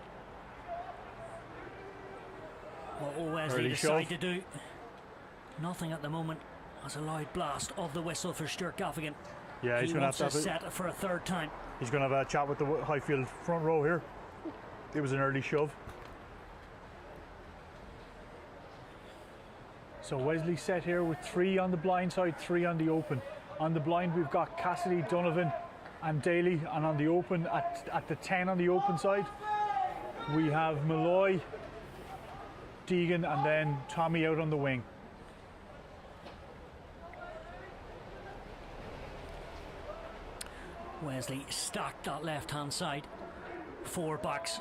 What will Wesley decide to do? Nothing at the moment. As a loud blast of the whistle for Stuart Gaffigan. Yeah, he's going to have to set for a third time. He's going to have a chat with the Highfield front row here. It was an early shove. So Wesley set here with 3 on the blind side, 3 on the open. On the blind we've got Cassidy, Donovan and Daly, and on the open, at the 10 on the open side, we have Malloy, Deegan and then Tommy out on the wing. Wesley stacked that left-hand side. 4 backs.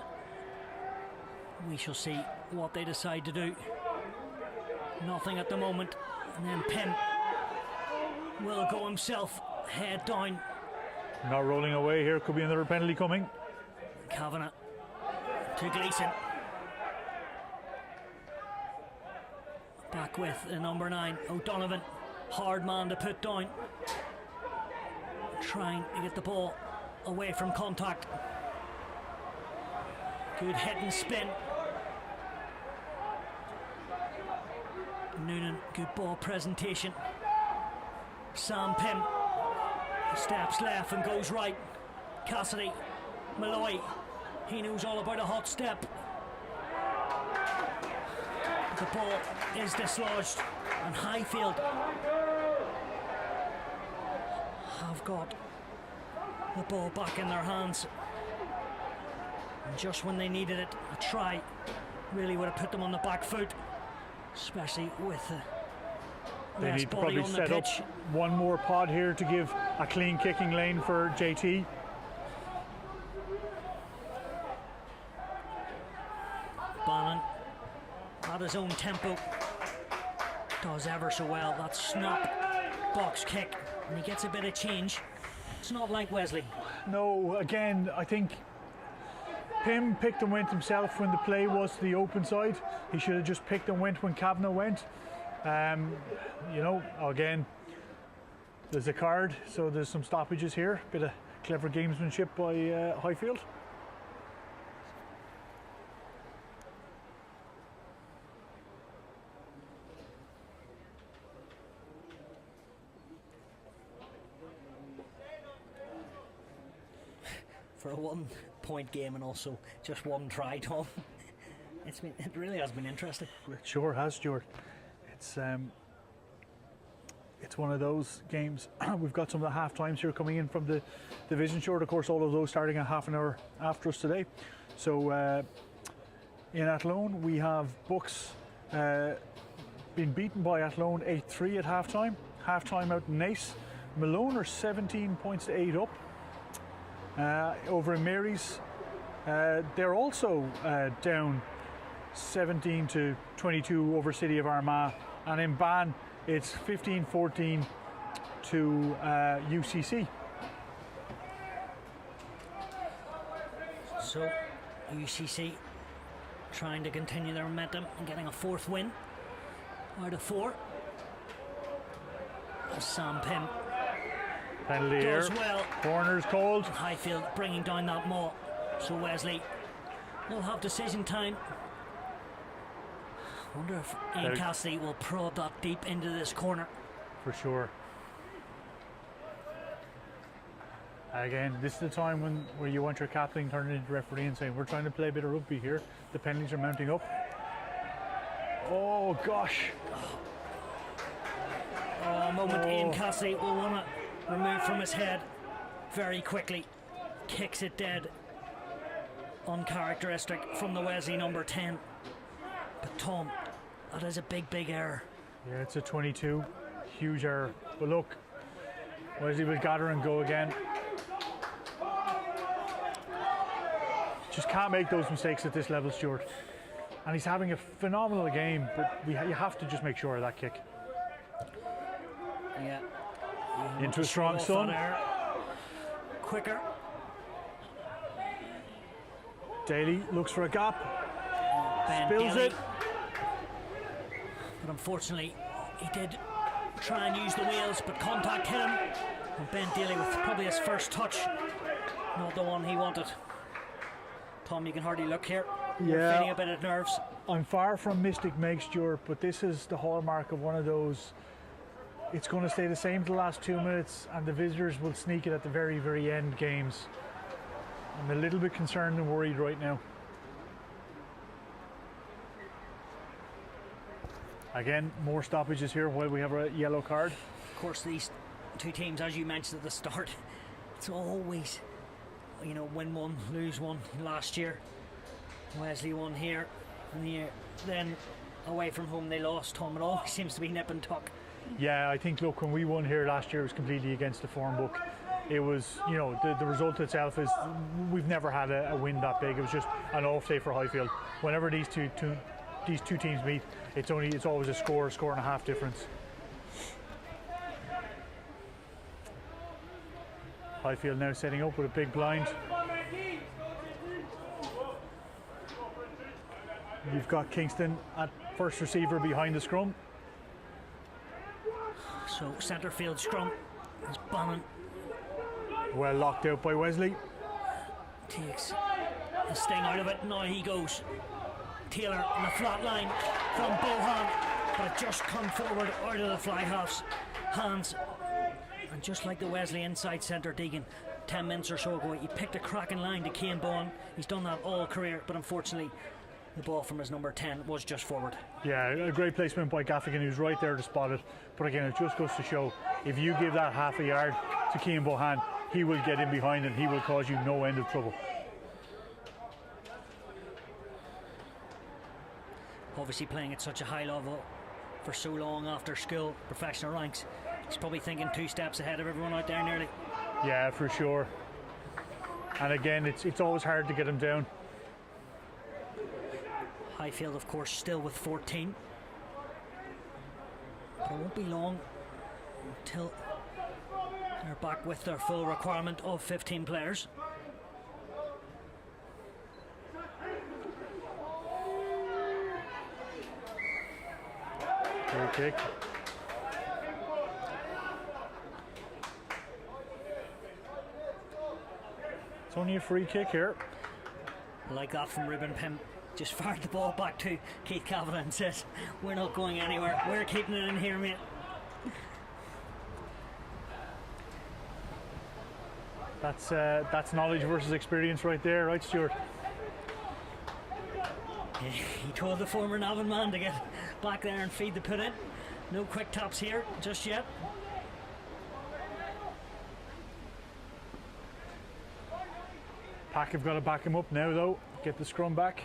We shall see what they decide to do. Nothing at the moment. And then Pym will go himself, head down. Not rolling away here, could be another penalty coming. Kavanagh to Gleeson. Back with the number 9, O'Donovan. Hard man to put down. Trying to get the ball away from contact. Good hit and spin. Noonan, good ball presentation. Sam Pym steps left and goes right. Cassidy, Malloy, he knows all about a hot step. The ball is dislodged, and Highfield have got the ball back in their hands. And just when they needed it, a try really would have put them on the back foot, especially with the They need to probably set up one more pod here to give a clean kicking lane for JT. Bannon at his own tempo does ever so well. That snap box kick, and he gets a bit of change. It's not like Wesley. No, again, I think Pym picked and went himself when the play was to the open side. He should have just picked and went when Kavanagh went. You know, again, there's a card, so there's some stoppages here. Bit of clever gamesmanship by Highfield. For a 1-point game and also just one try, Tom. It really has been interesting. It sure has, Stuart. It's one of those games. We've got some of the half times here coming in from the division short. Of course, all of those starting a half an hour after us today. So in Athlone, we have Bucks been beaten by Athlone 8-3 at half time. Half time out in Nace. Malone are 17 points to 8 up. Over in Mary's, they're also down 17 to 22 over City of Armagh, and in Ban it's 15-14 to UCC. So UCC trying to continue their momentum and getting a 4th win out of 4. Sam Pym Penalty does here. well. Corner's called. Highfield bringing down that maul. So Wesley will have decision time. I wonder if Ian Cassidy will prod that deep into this corner. For sure. Again, this is the time where you want your captain turning into referee and saying, we're trying to play a bit of rugby here. The penalties are mounting up. Oh gosh. A moment Ian Cassidy will want to remove from his head very quickly. Kicks it dead. Uncharacteristic from the Wesley number 10. But Tom, that is a big error. Yeah, it's a 22. Huge error. But look, Wesley will gather and go again. Just can't make those mistakes at this level, Stuart. And he's having a phenomenal game, but you have to just make sure of that kick. Yeah. Into a strong Son. Quicker. Daly looks for a gap. Ben Spills Daly. it. But unfortunately, he did try and use the wheels, but contact hit him. And Ben Daly with probably his first touch, not the one he wanted. Tom, you can hardly look here. You're Yeah. feeling a bit of nerves. I'm far from Mystic Meg, Stuart, but this is the hallmark of one of those. It's going to stay the same for the last 2 minutes, and the visitors will sneak it at the very, very end games. I'm a little bit concerned and worried right now. Again, more stoppages here while we have a yellow card. Of course, these two teams, as you mentioned at the start, it's always, you know, win one, lose one. Last year, Wesley won here, and then away from home they lost. Tom, it always seems to be nip and tuck. Yeah, I think, look, when we won here last year, it was completely against the form book. It was, you know, the result itself is we've never had a win that big. It was just an off day for Highfield. Whenever these two teams meet, it's always a score and a half difference. Highfield now setting up with a big blind. You've got Kingston at first receiver behind the scrum. So centre field scrum is Bannon. Well locked out by Wesley. Takes the sting out of it. Now he goes. Taylor on the flat line from Bohan, but it just come forward out of the fly half's hands. And just like the Wesley inside centre Deegan 10 minutes or so ago, he picked a cracking line to Cian Bohan. He's done that all career, but unfortunately the ball from his number 10 was just forward. Yeah, a great placement by Gaffigan, who's right there to spot it. But again, it just goes to show, if you give that half a yard to Cian Bohan, he will get in behind and he will cause you no end of trouble. Obviously playing at such a high level for so long after school, professional ranks, he's probably thinking 2 steps ahead of everyone out there nearly. Yeah, for sure. And again, it's always hard to get him down. Highfield, of course, still with 14. But it won't be long until they're back with their full requirement of 15 players. Great kick. It's only a free kick here. Like that from Ruben Pym. Just fired the ball back to Keith Kavanagh and says, "We're not going anywhere. We're keeping it in here, mate." That's knowledge versus experience right there, right, Stuart? He told the former Navan man to get back there and feed the put in. No quick taps here just yet. Pack have got to back him up now, though. Get the scrum back.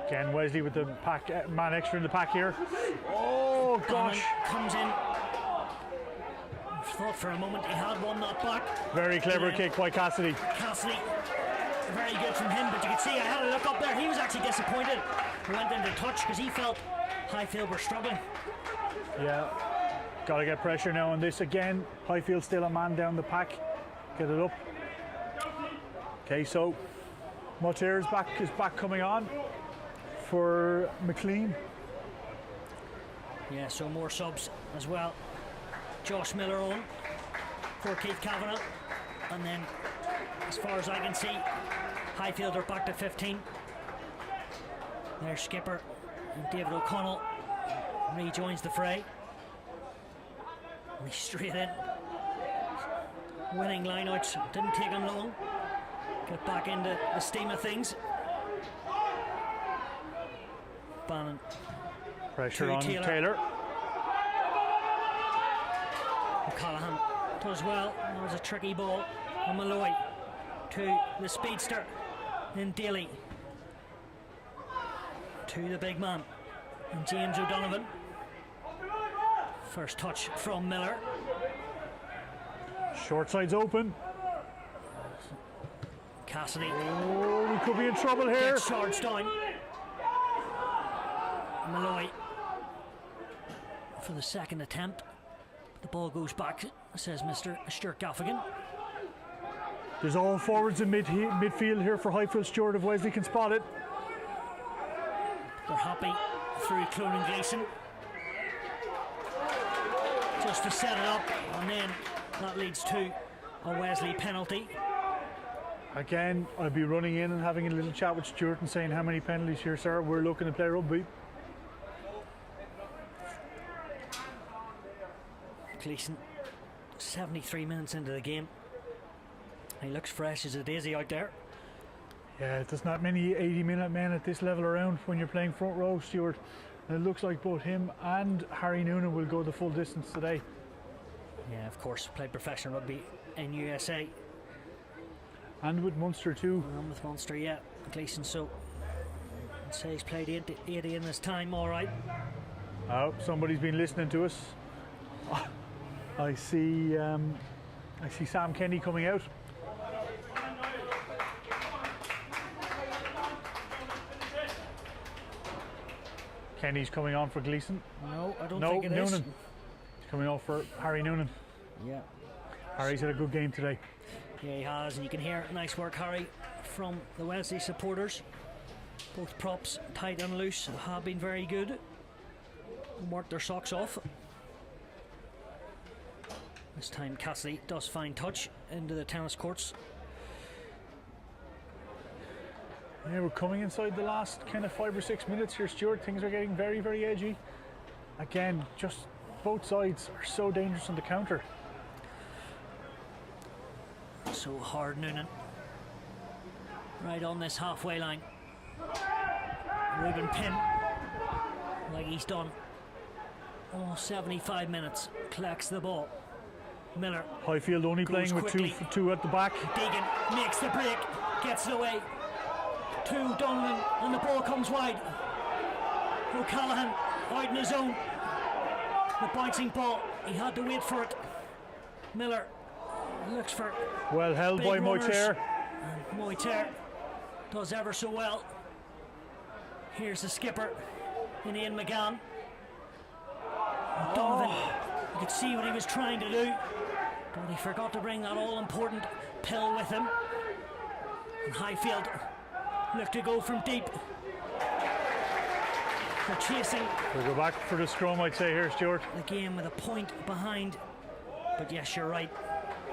Again, Wesley with the pack, man extra in the pack here. Oh gosh! Comes in. Thought for a moment he had one that back. Very clever kick by Cassidy. Cassidy, very good from him, but you can see I had a look up there. He was actually disappointed. He went into touch because he felt Highfield were struggling. Yeah, got to get pressure now on this again. Highfield still a man down the pack. Get it up. Okay, so Motir is back coming on for McLean. Yeah, so more subs as well. Josh Miller on for Keith Kavanagh, and then as far as I can see, Highfield are back to 15. Their skipper David O'Connell rejoins the fray. And he's straight in. Winning lineouts, didn't take him long. Get back into the steam of things. Bannon. Pressure on Taylor. O'Callaghan does well. That was a tricky ball. And Malloy to the speedster in Daly. to the big man, and James O'Donovan. First touch from Miller. Short side's open. Cassidy Oh, we could be in trouble here. gets charged down. Malloy for the second attempt. The ball goes back, says Mr. Stuart Gaffigan. There's all forwards in midfield here for Highfield. Stewart, if Wesley can spot it. They're happy through Clone and Gleeson. Just to set it up, and then that leads to a Wesley penalty. Again, I'd be running in and having a little chat with Stewart and saying, how many penalties here, sir? We're looking to play rugby. Gleeson, 73 minutes into the game. He looks fresh as a daisy out there. Yeah, there's not many 80-minute men at this level around when you're playing front row, Stewart. And it looks like both him and Harry Noonan will go the full distance today. Yeah, of course, played professional rugby in USA. And with Munster too. And with Munster, yeah. Gleeson, so I'd say he's played 80 in his time, all right. Oh, somebody's been listening to us. I see Sam Kenny coming out. Kenny's coming on for Gleeson. No, I don't No, think it is. Noonan. He's coming on for Harry Noonan. Yeah. Harry's had a good game today. Yeah, he has, and you can hear nice work, Harry, from the Wesley supporters. Both props, tight and loose, have been very good. And worked their socks off. This time Cassidy does find touch into the tennis courts. Yeah, we're coming inside the last kind of 5 or 6 minutes here, Stuart. Things are getting very, very edgy. Again, just both sides are so dangerous on the counter. So hard, Noonan. Right on this halfway line. Ruben Pym, like he's done. 75 minutes, collects the ball. Miller. Highfield only goes playing with quickly. two at the back. Deegan makes the break, gets it away to Donovan, and the ball comes wide. O'Callaghan out in his own. The bouncing ball, he had to wait for it. Miller looks for Well held big by runners. Moiter. And Moiter does ever so well. Here's the skipper in Ian McGann. Donovan, you could see what he was trying to do, but he forgot to bring that all-important pill with him. And Highfield looked to go from deep. They're chasing We'll go back for the scrum, I'd say here, Stuart. the game with a point behind. But yes, you're right.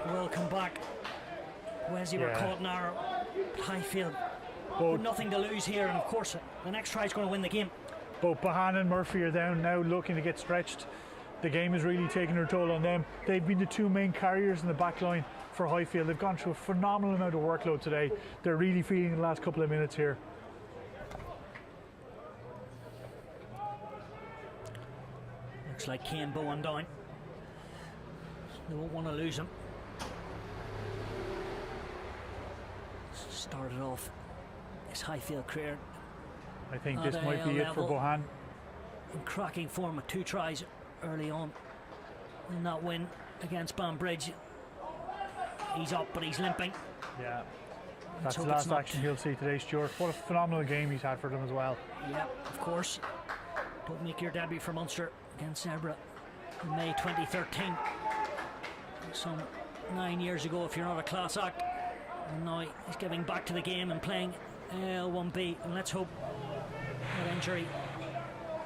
We'll come back. Wesley were Yeah. caught narrow. But Highfield Both, with nothing to lose here, and of course the next try is going to win the game. both Bahan and Murphy are down now looking to get stretched. The game is really taking their toll on them. They've been the two main carriers in the back line for Highfield. They've gone through a phenomenal amount of workload today. They're really feeling the last couple of minutes here. Looks like Kane Bowen down. They won't want to lose him. Started off his Highfield career I think At this might be AIL it for level. Bohan. in cracking form with 2 tries early on in that win against Banbridge. He's up, but he's limping. Yeah. That's the hope it's last not- action he'll see today, Stuart. What a phenomenal game he's had for them as well. Yeah, of course. Don't make your debut for Munster against Zebra in May 2013. Some 9 years ago, if you're not a class act. And now he's giving back to the game and playing AIL1B. And let's hope that injury,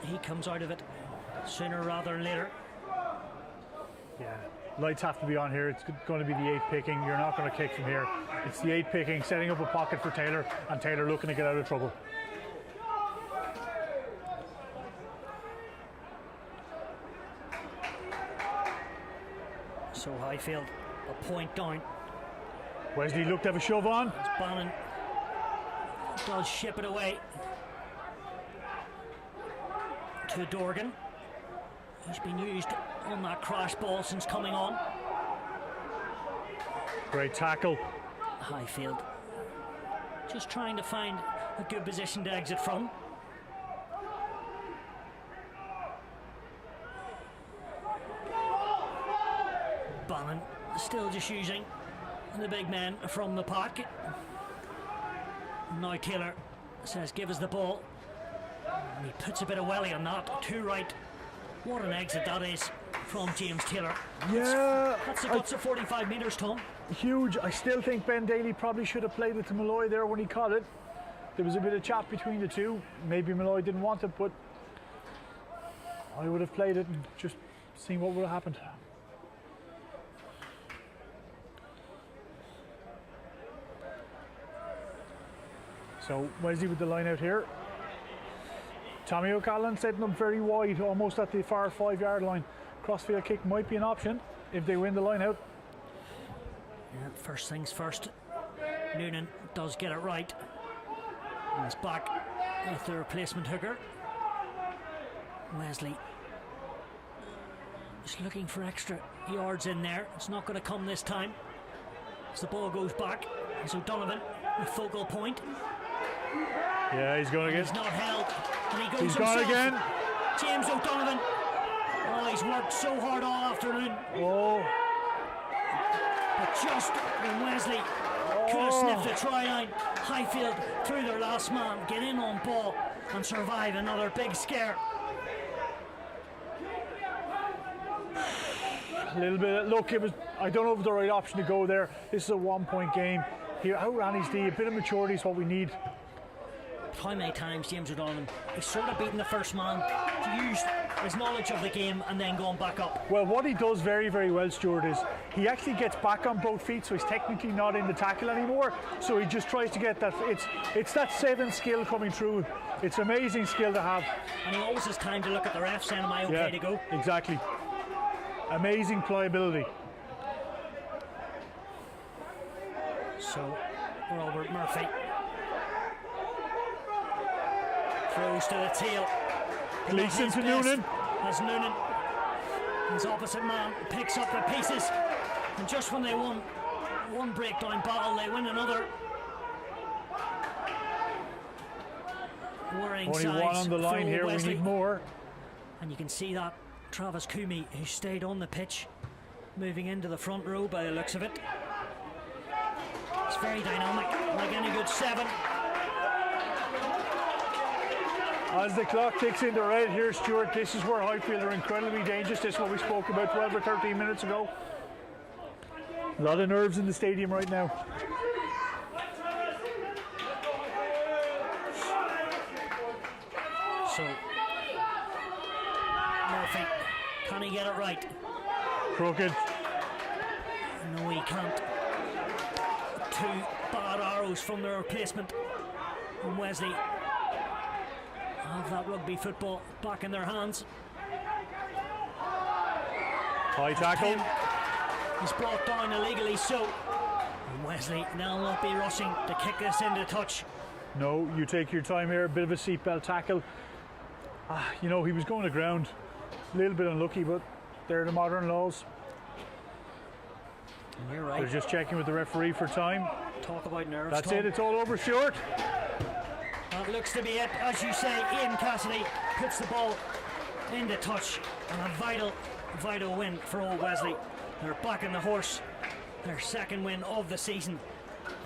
he comes out of it sooner rather than later. Yeah. Lights have to be on here. It's going to be the 8 picking. You're not going to kick from here. It's the 8 picking, setting up a pocket for Taylor, and Taylor looking to get out of trouble. So Highfield, a point down. Wesley looked to have a shove on. As Bannon does ship it away to Dorgan, who's been used on that crash ball since coming on. Great tackle. Highfield just trying to find a good position to exit from. Bannon still just using the big men from the park. Now Taylor says give us the ball, and he puts a bit of welly on that, too right. What an exit that is from James Taylor. Yeah, That's the guts of 45 metres, Tom. huge. I still think Ben Daly probably should have played it to Malloy there when he caught it. There was a bit of chat between the two. Maybe Malloy didn't want it, but I would have played it and just seen what would have happened. So Wesley with the line out here. Tommy O'Callaghan setting up very wide, almost at the far 5-yard line. Crossfield kick might be an option if they win the line out. Yeah, first things first. Noonan does get it right. And it's back with the replacement hooker. Wesley just looking for extra yards in there. It's not going to come this time. As the ball goes back, it's O'Donovan with focal point. Yeah, he's going again. He's not held. And he goes He's himself. gone again. James O'Donovan. Oh, he's worked so hard all afternoon. Oh, But just when Wesley could have sniffed the try line, Highfield through their last man, get in on ball and survive another big scare. a little bit. Look, it was. I don't know if it was the right option to go there. This is a 1-point game. He outran his D. A bit of maturity is what we need. How many times James O'Donovan, he's sort of beaten the first man, used his knowledge of the game and then gone back up. Well, what he does very, very well, Stuart, is he actually gets back on both feet, so he's technically not in the tackle anymore. So he just tries to get that. It's that 7 skill coming through. It's amazing skill to have. And he always has time to look at the ref saying, am I okay to go? Exactly. Amazing pliability. So, Robert Murphy throws to the tail. Gleason to Noonan. As Noonan, his opposite man, picks up the pieces. And just when they won one breakdown battle, they win another. Worrying Only sides one on the line for here. Wesley. We need more. And you can see that Travis Coomey, who stayed on the pitch, moving into the front row by the looks of it. It's very dynamic, like any good 7. As the clock ticks into red here, Stuart, this is where Highfield are incredibly dangerous. This is what we spoke about 12 or 13 minutes ago. A lot of nerves in the stadium right now. So, Murphy, can he get it right? Crooked. No, he can't. 2 bad arrows from the replacement. And Wesley have that rugby football back in their hands. High tackle. He's brought down illegally, so. And Wesley now not be rushing to kick this into touch. No, you take your time here. A bit of a seatbelt tackle. You know, he was going to ground. A little bit unlucky, but they're the modern laws. And you're right. They're just checking with the referee for time. Talk about nerves. That's Tom. it. It's all over, Stuart. That looks to be it. As you say, Ian Cassidy puts the ball into touch. And a vital win for Old Wesley. They're back in the horse. Their second win of the season.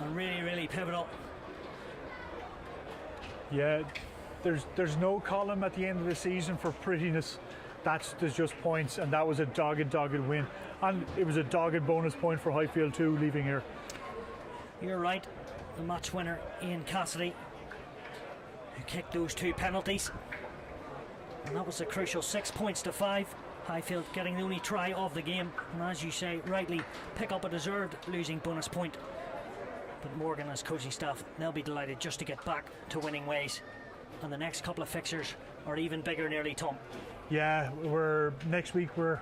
And really pivotal. Yeah, there's no column at the end of the season for prettiness. There's just points, and that was a dogged win. And it was a dogged bonus point for Highfield too, leaving here. You're right. The match winner, Ian Cassidy, who kicked those 2 penalties. And that was a crucial 6 points to 5. Highfield getting the only try of the game. And as you say, rightly pick up a deserved losing bonus point. But Morgan and his coaching staff, they'll be delighted just to get back to winning ways. And the next couple of fixtures are even bigger nearly, Tom. Yeah, next week we're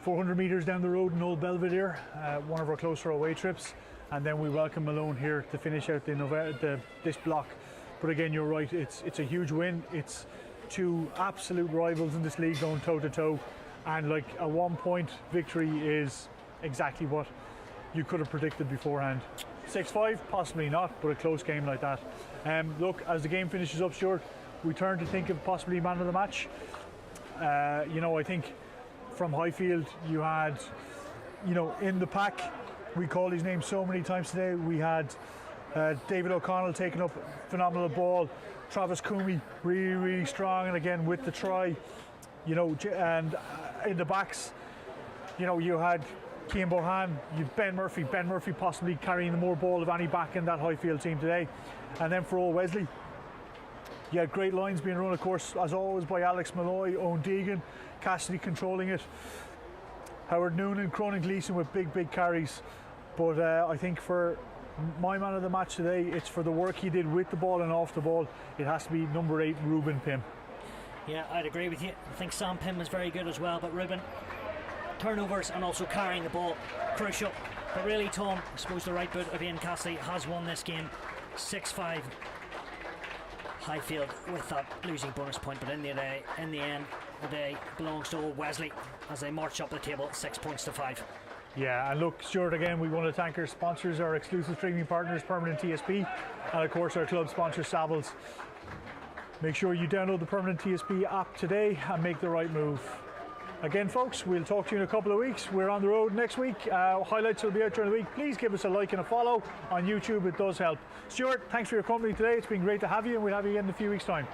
400 metres down the road in Old Belvedere, one of our closer away trips, and then we welcome Malone here to finish out this block. But again, you're right, it's a huge win. It's 2 absolute rivals in this league going toe to toe, and like a 1-point victory is exactly what you could have predicted beforehand. 6-5, possibly not, but a close game like that. Look, as the game finishes up, Stuart, we turn to think of possibly man of the match. You know, I think from Highfield you had in the pack, we called his name so many times today. We had David O'Connell taking up phenomenal ball. Travis Coomey really, really strong, and again with the try, and in the backs, you had Cian Bohan, you Ben Murphy possibly carrying the more ball of any back in that Highfield team today. And then for old Wesley, you had great lines being run, of course, as always, by Alex Malloy, Owen Deegan, Cassidy controlling it, Howard Noonan, Cronin Gleeson with big carries. But I think for my man of the match today, it's for the work he did with the ball and off the ball. It has to be number 8, Ruben Pym. Yeah, I'd agree with you. I think Sam Pym was very good as well, but Ruben, turnovers and also carrying the ball, crucial. But really, Tom, I suppose the right boot of Ian Cassidy has won this game 6-5. Highfield with that losing bonus point, but in the end, the day belongs to old Wesley as they march up the table 6 points to 5. Yeah, and look, Stuart, again, we want to thank our sponsors, our exclusive streaming partners, Permanent TSP, and of course our club sponsor, Savills. Make sure you download the Permanent TSP app today and make the right move. Again, folks, we'll talk to you in a couple of weeks. We're on the road next week. Highlights will be out during the week. Please give us a like and a follow on YouTube. It does help. Stuart, thanks for your company today. It's been great to have you, and we'll have you again in a few weeks' time.